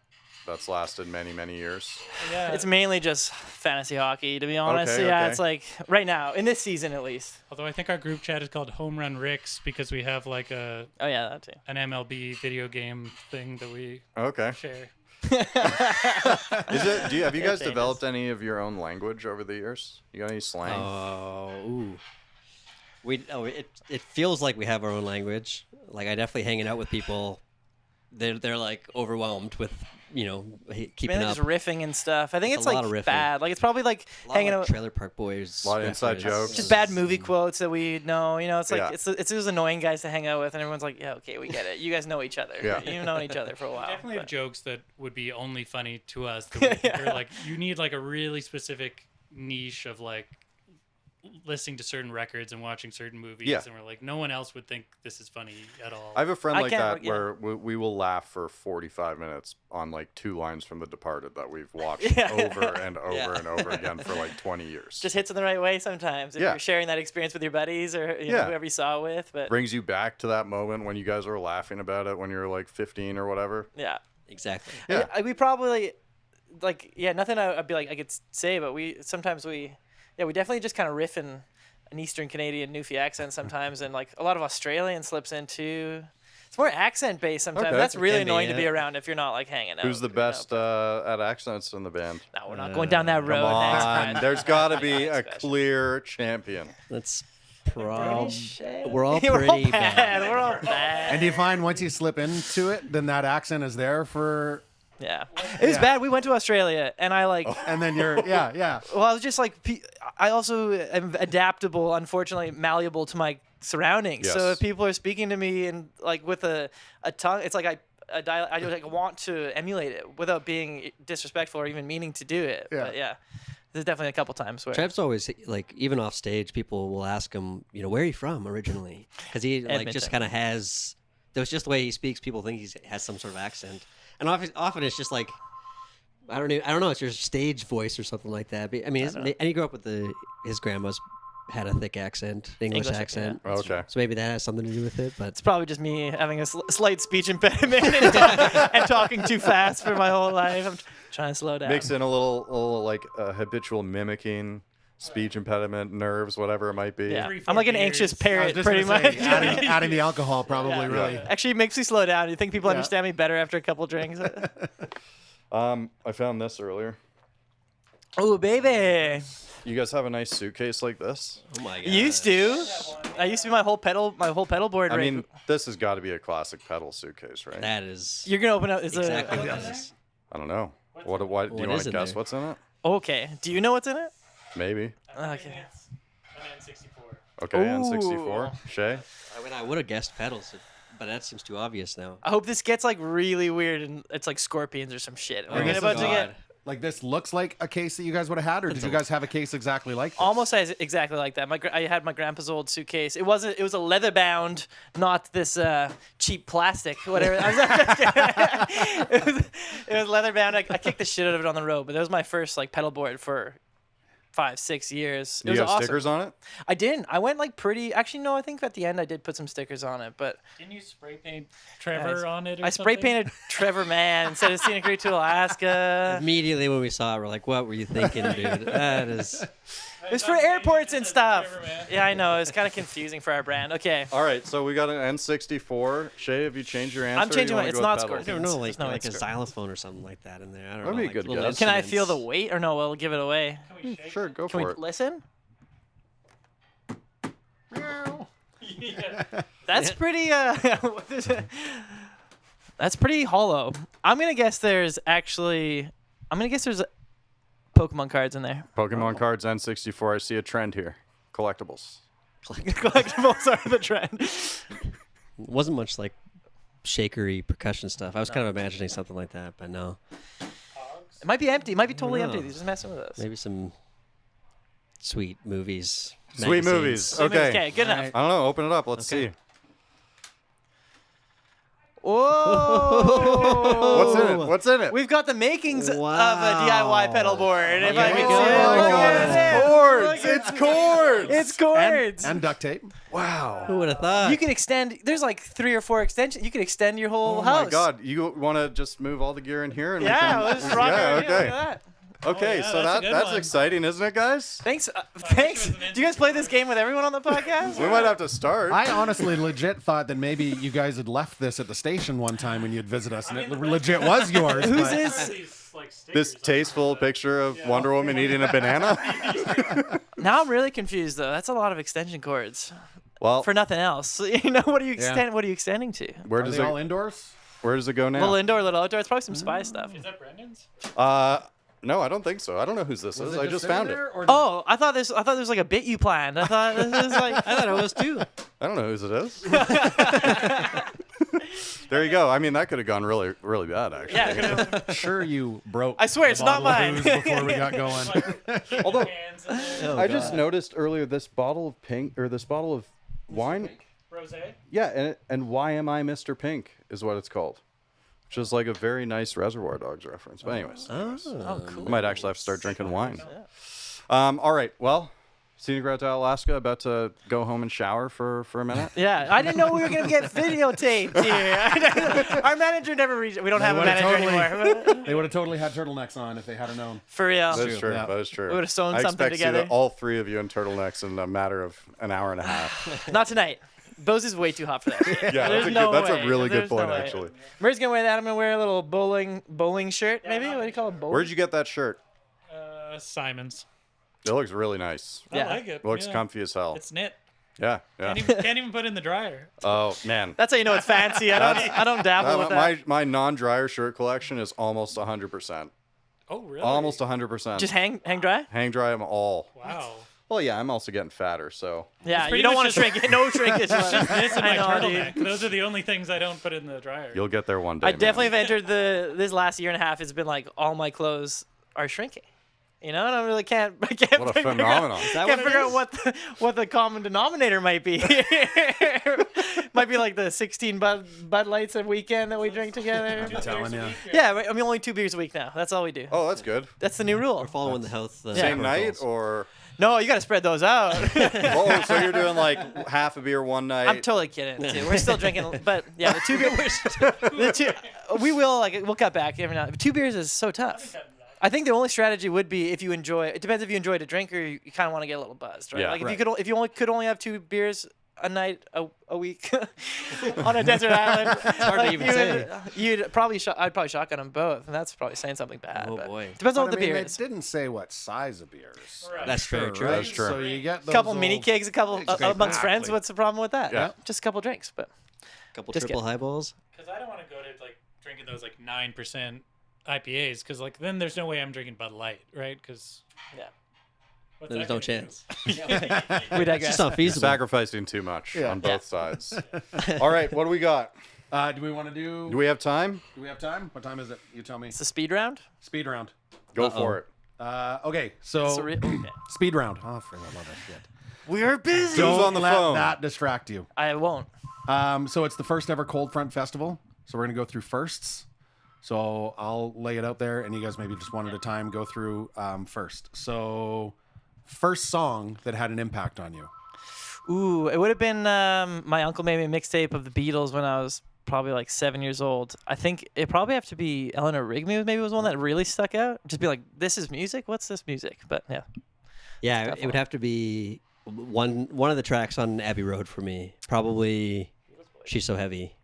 that's lasted many, many years. Yeah. It's mainly just fantasy hockey, to be honest. Okay, Yeah, okay. it's like right now in this season at least. Although I think our group chat is called Home Run Ricks because we have like Oh yeah, that too. an MLB video game thing that we Okay. share. Is it? Have you guys Famous. developed any of your own language over the years? You got any slang? Ooh. It feels like we have our own language. Like I definitely hanging out with people, they're like overwhelmed with keeping Mainly up. just riffing and stuff. I think It's it's a like lot of riffing. bad. Like it's probably like A lot hanging of out. Trailer Park Boys. A lot of inside references. jokes. Just bad movie quotes that we know. You know, it's like Yeah. it's those annoying guys to hang out with, and everyone's like, yeah, okay, we get it. You guys know each other. Yeah. You've known each other for a while. Definitely have but- jokes that would be only funny to us. That we, They're like, you need like a really specific niche of like listening to certain records and watching certain movies. Yeah. And we're like, no one else would think this is funny at all. I have a friend I like can't- that yeah. where we will laugh for 45 minutes on like 2 lines from The Departed that we've watched Yeah. over and over Yeah. and over again for like 20 years. Just hits in the right way sometimes. If Yeah. you're sharing that experience with your buddies or you know, Yeah. whoever you saw it with. But Brings you back to that moment when you guys were laughing about it when you were like 15 or whatever. yeah. Exactly. Yeah. We probably like nothing I'd be like I could say, but we definitely just kind of riff in an Eastern Canadian Newfie accent sometimes, and like a lot of Australian slips in too. It's more accent based sometimes. Okay. That's really Can be, annoying to yeah. be around if you're not like hanging out. Who's the you know, best but- at accents in the band? No, we're not going down that road. Come Next on, question. there's got to be Next a question. clear champion. That's British? we're all We're all pretty bad. bad. We're all bad. And do you find once you slip into it, then that accent is there for, Yeah, it was bad. We went to Australia, and I like. and then you're, yeah. Well, I was just like, I also am adaptable, unfortunately, malleable to my surroundings. So Yes. if people are speaking to me and like with a tongue, it's like I like want to emulate it without being disrespectful or even meaning to do it. Yeah. But yeah, there's definitely a couple times where. Trev's always like, even off stage, people will ask him, where are you from originally? Because he like Edmonton. just kind of has. That's just the way he speaks. People think he has some sort of accent, and often it's just like, I don't know. It's your stage voice or something like that. But, I mean, and he grew up with his grandma's had a thick accent, English accent. yeah. Okay. So maybe that has something to do with it. But It's probably just me having a slight speech impediment and talking too fast for my whole life. I'm trying to slow down. Mix in a little like habitual mimicking, speech impediment, nerves, whatever it might be. Yeah, 3-4 I'm like an anxious years. parrot, Just pretty gonna much. say, adding the alcohol probably really. Actually, it makes me slow down. You think people Yeah. understand me better after a couple drinks? I found this earlier. Oh, baby. You guys have a nice suitcase like this? oh my god, Used to. I used to be my whole pedal board. I rig. mean, this has got to be a classic pedal suitcase, right? that is You're gonna open up. It's exactly a, what it is. I don't know. What do you What want is to in guess there? what's in it? okay. Do you know what's in it? Maybe. Okay. It's an N64. Okay, N64. Shay? I mean, I would have guessed pedals, but that seems too obvious now. I hope this gets like really weird and it's like scorpions or some shit. We're Oh, gonna about to God. get Like this looks like a case that you guys would have had, or did you guys have a case exactly like this? almost as exactly like that. I had my grandpa's old suitcase. It wasn't. It was a leather bound, not this cheap plastic. Whatever. it was leather bound. I kicked the shit out of it on the road, but that was my first like pedal board for 5-6 years. It Do was you have awesome. stickers on it? I didn't. I went like pretty. Actually, no. I think at the end I did put some stickers on it, but Didn't you spray paint Trevor on it or I spray something? painted Trevor Mann instead of Scenic Route To Alaska. Immediately when we saw it, we're like, "What were you thinking, dude? That is." It was for airports and stuff. Yeah, I know. It was kind of confusing for our brand. Okay. All right, so we got an N64. Shay, have you changed your answer? I'm or changing you my- wanna it's go not with scorpion. pedals? I don't know, There's like no like a answer. xylophone or something like that in there. I don't That'd know. be a like good little guess. Can I feel the instruments. weight or no? We'll give it away. Sure, go Can for we it. listen? That's pretty. That's pretty hollow. I'm gonna guess there's Pokemon cards in there. Pokemon cards, N64. I see a trend here. Collectibles. Collectibles are the trend. Wasn't much like shakery percussion stuff. I was kind of imagining something like that, but no. It might be empty. It might be totally know. empty. They're just messing with us. Maybe some sweet movies. Sweet magazines. movies. Okay, Okay. good enough. I don't know. Open it up. Let's see. Whoa! What's in it? What's in it? We've got the makings of a Wow. DIY pedal board. If I Here we can go. see it. Oh my Look God. at it. It's cords. Look at It's it. cords. It's cords. And duct tape. Wow. Who would have thought? You can extend. There's like 3 or 4 extensions. You can extend your whole Oh house. my God! You want to just move all the gear in here? And we Yeah, can- let's rock Yeah. it. Look Okay. at that. Okay. yeah, so that's a that good that's one. exciting, isn't it, guys? Thanks. Thanks. was an Do you guys play this game with everyone on the podcast? We might have to start. I honestly legit thought that maybe you guys had left this at the station one time when you'd visit us, and it legit was yours. Whose but- is? These, like, This stickers. tasteful picture of Wonder Woman eating a banana. Now I'm really confused though. That's a lot of extension cords Well, for nothing else. You know, what are you extend? What are you extending to? where Are does they it all indoors? where does it go now? Little indoor, little outdoor. It's probably some spy stuff. Is that Brendan's? No, I don't think so. I don't know whose this is. I just found it. Oh, I thought there was like a bit you planned. I thought this is like. I thought it was too. I don't know whose it is. There you go. I mean, that could have gone really, really bad, actually. Yeah, Sure, you broke. I swear it's the not bottle of mine. booze before we got going. Although Hands in there. Oh, I just God. noticed earlier this bottle of pink or this bottle of wine. Rosé. Yeah, and why am I Mr. Pink is what it's called, which is like a very nice Reservoir Dogs reference. But anyways, Oh, cool. might actually have to start drinking wine. All right. Well, Scenic Route to Alaska. About to go home and shower for a minute. Yeah, I didn't know we were gonna get videotaped here. Our manager never reached. We don't have a would've manager anymore. They would have totally had turturnecks on if they had known. For real. That's true. Yeah. That is true. We would've sewn I something expect to see together. all 3 of you in turtlenecks in a matter of an hour and a half. Not tonight. Bose is way too hot for that. Shit. Yeah, There's that's, no that's way. a really good There's no point, way. actually. Murray's gonna wear that. I'm gonna wear a little bowling shirt, maybe. What do you call it? Bowling? Where'd you get that shirt? Simon's. It looks really nice. Yeah. I like it. It looks yeah. comfy as hell. It's knit. Yeah, yeah. Can't even put it in the dryer. Oh man. That's how you know it's fancy. I don't dabble with that. My non-dryer shirt collection is almost 100%. Oh, really? Almost 100%. Just hang dry. hang dry them all. Wow. Well, yeah, I'm also getting fatter, so Yeah, you pretty don't much want to just- shrink it. No shrinkage. This and my I know, turtleneck. dude. Those are the only things I don't put in the dryer. you'll get there one day. I definitely man. have entered this last year and a half. It's been like all my clothes are shrinking. You know, and I really can't. I can't What a figure phenomenon. Out, that can't what it figure out is? what the common denominator might be. Might be like the 16 Bud Lights a weekend that we drink together. I'm telling you. Yeah, I mean only 2 beers a week now. That's all we do. Oh, that's good. That's the new rule. We're following the health. Same night protocols. or No, you got to spread those out. oh, so you're doing like half a beer one night. I'm totally kidding. Too. We're still drinking, but yeah, the 2 beers. We'll cut back every now. 2 beers is so tough. I think the only strategy would be if you enjoy. It depends if you enjoy to drink or you kind of want to get a little buzzed, right? Yeah. Like if Right. you could only have 2 beers a night a week on a desert island. It's hard to even say. I'd probably shotgun them both, and that's probably saying something bad. Oh, but boy. depends on But what the I mean, beer it is. didn't say what size of beers. Right. That's very true. Right? That's true. So you get A those couple mini old- kegs, a couple amongst friends. Exactly. What's the problem with that? Yeah. Just a couple drinks, but Couple Just triple kidding. highballs. Because I don't want to go to like drinking those like 9% IPAs. Because like then there's no way I'm drinking Bud Light, right? Because yeah, Then there's no chance. we It's digress. just not You're feasible. sacrificing too much Yeah. on both sides. All right, what do we got? Do we want to do? Do we have time? Do we have time? What time is it? You tell me. It's a speed round. Speed round. Go for it. Okay, so It's a okay. speed round. Oh, for the love of shit. We're busy. Who's on the let phone? that distract you. I won't. So it's the first ever Cold Front Festival. So we're gonna go through firsts. So I'll lay it out there, and you guys maybe just one at a time go through first. So first song that had an impact on you. Ooh, it would have been my uncle made me a mixtape of the Beatles when I was probably like 7 years old. I think it probably have to be Eleanor Rigby. Maybe was one that really stuck out. Just be like, this is music. What's this music? But yeah, Yeah, it would have to be one of the tracks on Abbey Road for me. Probably She's So Heavy.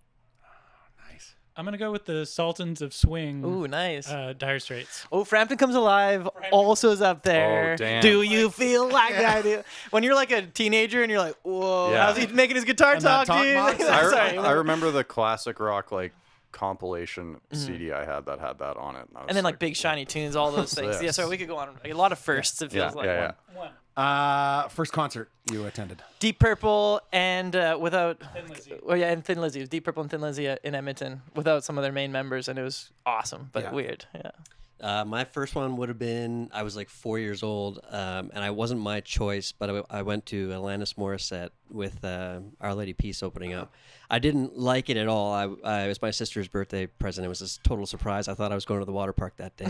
I'm gonna go with the Sultans of Swing. ooh, nice. Dire Straits. Oh, Frampton Comes Alive also is up there. Oh, damn. Do you feel like I do? When you're like a teenager and you're like, whoa, Yeah. how's he making his guitar And that talk, talk dude? box? Sorry. I remember the classic rock like compilation CD I had that on it. And then like Big Shiny Tunes, all those things. Yes. Yeah, sorry, we could go on. Like, a lot of firsts, it yeah, feels like. yeah, yeah. One. First concert you attended. Deep Purple and without Thin Lizzy. oh yeah, and Thin Lizzy. Deep Purple and Thin Lizzy in Edmonton without some of their main members, and it was awesome but Yeah. weird. Yeah. My first one would have been, I was like 4 years old, and I wasn't my choice, but I went to Alanis Morissette with Our Lady Peace opening up. I didn't like it at all. It was my sister's birthday present. It was this total surprise. I thought I was going to the water park that day.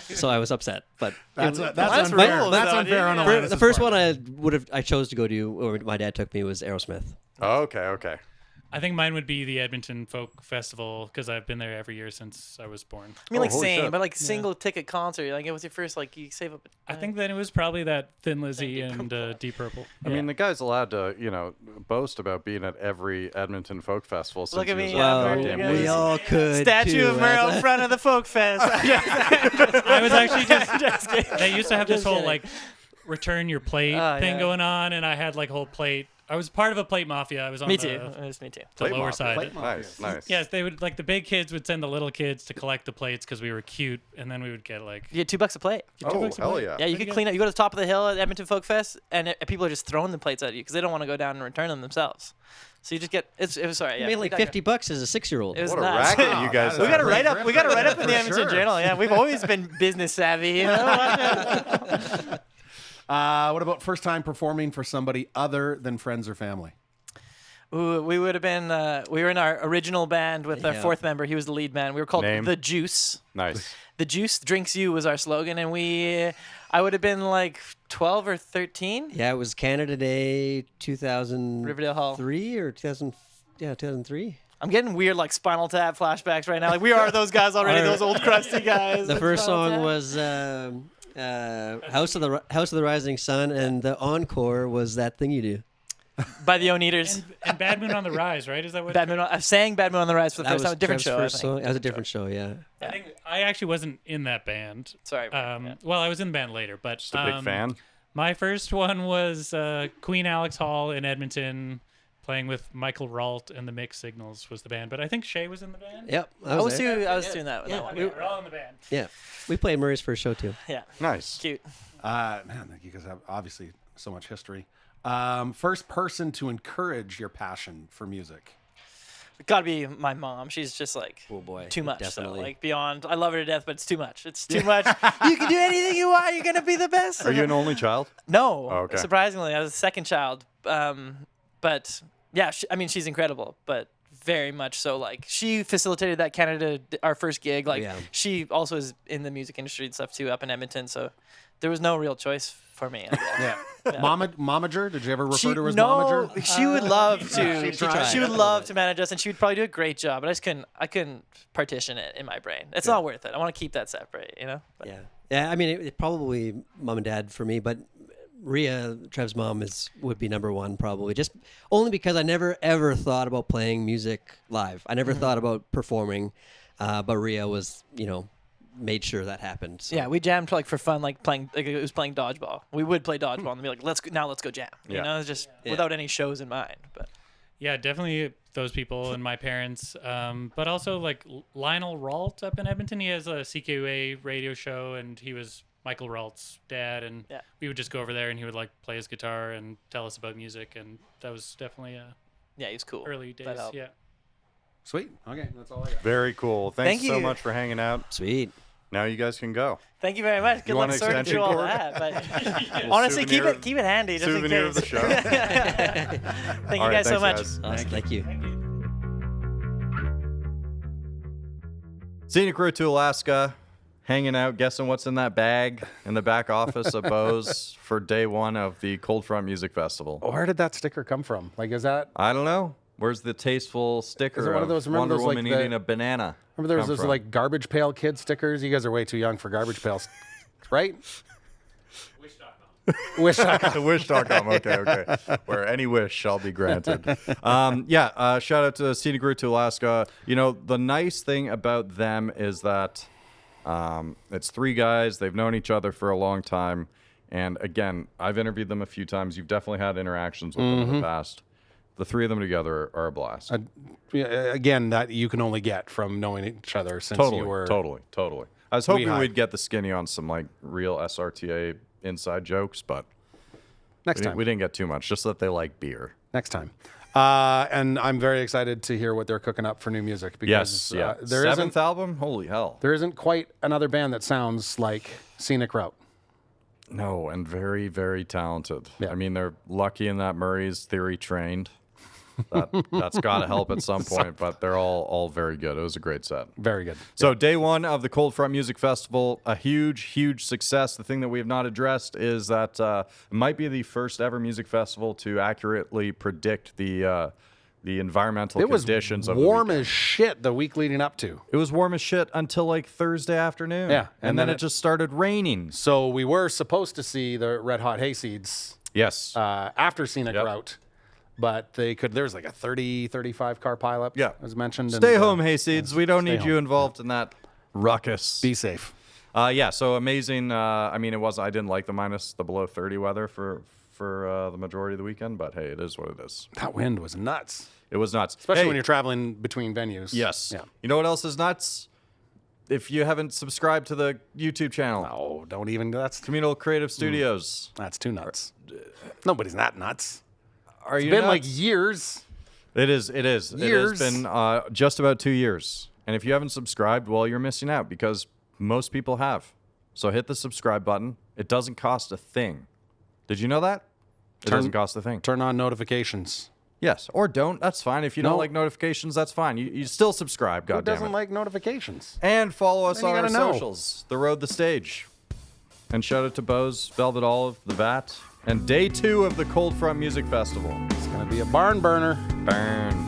So I was upset. But That's That's unfair. rules, That's though, unfair on dude. Alanis' the first part. one I chose to go to, or my dad took me, was Aerosmith. Okay. I think mine would be the Edmonton Folk Festival because I've been there every year since I was born. I mean, like holy same, shit. but like single ticket concert. Like it was your first. Like you save up. I think that it was probably that Thin Lizzy and Deep Purple. I mean, the guy's allowed to, boast about being at every Edmonton Folk Festival. Since Look at he me, was yeah, a very goddamn good. baby. We all could. Statue too, of Merrill in front of the folk fest. I was actually Just kidding. they used to have this Just whole kidding. like return your plate thing Yeah. going on, and I had like a whole plate. I was part of a plate mafia. I was on Me the, too. It was me too. the Plate lower mafia. side. Nice. Yes, they would like the big kids would send the little kids to collect the plates because we were cute, and then we would get like You get $2 a plate. Oh, bucks a hell plate. yeah. Yeah, you Pretty could good. clean up. You go to the top of the hill at Edmonton Folk Fest, and people are just throwing the plates at you because they don't want to go down and return them themselves. So you just get. It was sorry. I Yeah, made like we digress. $50 as a 6-year-old. It was What a nuts. racket you guys We got to have. write up. We got to write up in the For Edmonton sure. Journal. Yeah, we've always been business savvy. You know? What about first time performing for somebody other than friends or family? Ooh, we would have been. We were in our original band with our Yeah. fourth member. He was the lead man. We were called Name? The Juice. Nice. The Juice drinks you was our slogan, and I would have been like 12 or 13. Yeah, it was Canada Day 2003 Riverdale Hall. or 2003. I'm getting weird like Spinal Tap flashbacks right now. Like we are those guys already, those old crusty guys. The with first Spinal song Tap. was House of the Rising Sun, and the encore was That Thing You Do. by the Oneaters. and Bad Moon on the Rise, right? Is that what? I sang Bad Moon on the Rise for the That first was time. A different Trev's show. I first think. song. That was a different show, yeah. I think I actually wasn't in that band. Sorry. Yeah. Well, I was in the band later, but Just a big fan. My first one was Queen Alex Hall in Edmonton, playing with Michael Ralt and the Mixed Signals was the band. But I think Shay was in the band. Yep, I was there. doing that. Yeah. One. Okay, we're all in the band. Yeah, we played Murray's first show too. Yeah. Nice. Cute. Man, you guys have obviously so much history. First person to encourage your passion for music. Gotta be my mom. She's just like Oh boy, too much. definitely. So, like beyond. I love her to death, but it's too much. It's too much. You can do anything you want. You're gonna be the best. Are you an only child? No. Oh, okay. Surprisingly, I was the second child. But yeah, she's incredible. But very much so. Like she facilitated that Canada, our first gig. Like Yeah. she also is in the music industry and stuff too, up in Edmonton. So there was no real choice for me. I guess. Yeah. Momager? Did you ever refer to her as no, Momager? she would love to. tried. She would love to manage us, and she would probably do a great job. But I couldn't partition it in my brain. It's not worth it. I want to keep that separate, you know. But Yeah. I mean, it probably mom and dad for me, but Rhea, Trev's mom, would be number one probably. Just only because I never ever thought about playing music live. I never thought about performing, but Rhea was, made sure that happened. So. Yeah, we jammed like for fun, like playing. Like it was playing dodgeball. We would play dodgeball and be like, let's go jam. You Yeah. know, just without any shows in mind. But Yeah, definitely those people and my parents. But also like Lionel Ralt up in Edmonton. He has a CKUA radio show, and he was Michael Ralt's dad. And Yeah. we would just go over there, and he would like play his guitar and tell us about music. And that was definitely yeah, he's cool. early That days. helped. Yeah. Sweet. Okay, that's all I got. Very cool. Thanks Thank so you. much for hanging out. Sweet. Now you guys can go. Thank you very much. Good You luck want an sorting extension through all cord? that. But honestly, keep souvenir- it handy just in Souvenir case. of the show. Thank All you right, guys so much. thanks, guys. Awesome. Thank you. Scenic Route to Alaska, hanging out, guessing what's in that bag in the back office of Bose for day one of the Cold Front Music Festival. Where did that sticker come from? Like, is that? I don't know. Where's the tasteful sticker Is it one of those- remember Wonder those, like, Woman the- eating a banana? Remember there was come those from? like garbage pail kid stickers? You guys are way too young for garbage pails, right? Wish.com. Wish.com. Okay. Where any wish shall be granted. Shout out to Scenic Route to Alaska. The nice thing about them is that it's three guys. They've known each other for a long time. And again, I've interviewed them a few times. You've definitely had interactions with them in the past. The three of them together are a blast. Again, that you can only get from knowing each other since you were. Totally. I was hoping high. we'd get the skinny on some like real SRTA inside jokes, but Next time. we didn't get too much. Just that they like beer. Next time. And I'm very excited to hear what they're cooking up for new music. Because, Yes, yeah. there isn't 7th album? Holy hell. there isn't quite another band that sounds like Scenic Route. No, and very, very talented. Yeah. I mean, they're lucky in that Murray's theory trained. That's got to help at some point, but they're all very good. It was a great set. Very good. So day one of the Cold Front Music Festival, a huge success. The thing that we have not addressed is that it might be the first ever music festival to accurately predict the environmental conditions of the warm weekend. as shit the week leading up to. It was warm as shit until like Thursday afternoon. Yeah, and then it just started raining. So we were supposed to see the Red Hot Hayseeds Yes. after Scenic Yep. Route, but there was like a 35 car pileup. Yeah. as mentioned. Stay and, home, Hayseeds. We don't need home. you involved in that ruckus. Be safe. Yeah, so amazing. I mean, I didn't like the below 30 weather for the majority of the weekend, but hey, it is what it is. That wind was nuts, It was nuts. especially Hey, when you're traveling between venues. Yes. Yeah. You know what else is nuts? If you haven't subscribed to the YouTube channel, Oh, don't even. That's Communal Creative Studios. too nuts. Nobody's that nuts. Are you It's been nuts? like years. It is. It is. Years. It has been just about 2 years. And if you haven't subscribed, well, you're missing out because most people have. So hit the subscribe button. It doesn't cost a thing. Did you know that? It doesn't cost a thing. Turn on notifications. Yes, or don't. That's fine. If you No. don't like notifications, that's fine. You still subscribe. Who God doesn't damn it. like notifications? And follow us Then you on our gotta know. socials. The Road, the Stage. And shout out to Bose, Velvet Olive, The Vat, and day 2 of the Cold Front Music Festival. It's gonna be a barn burner. Burn.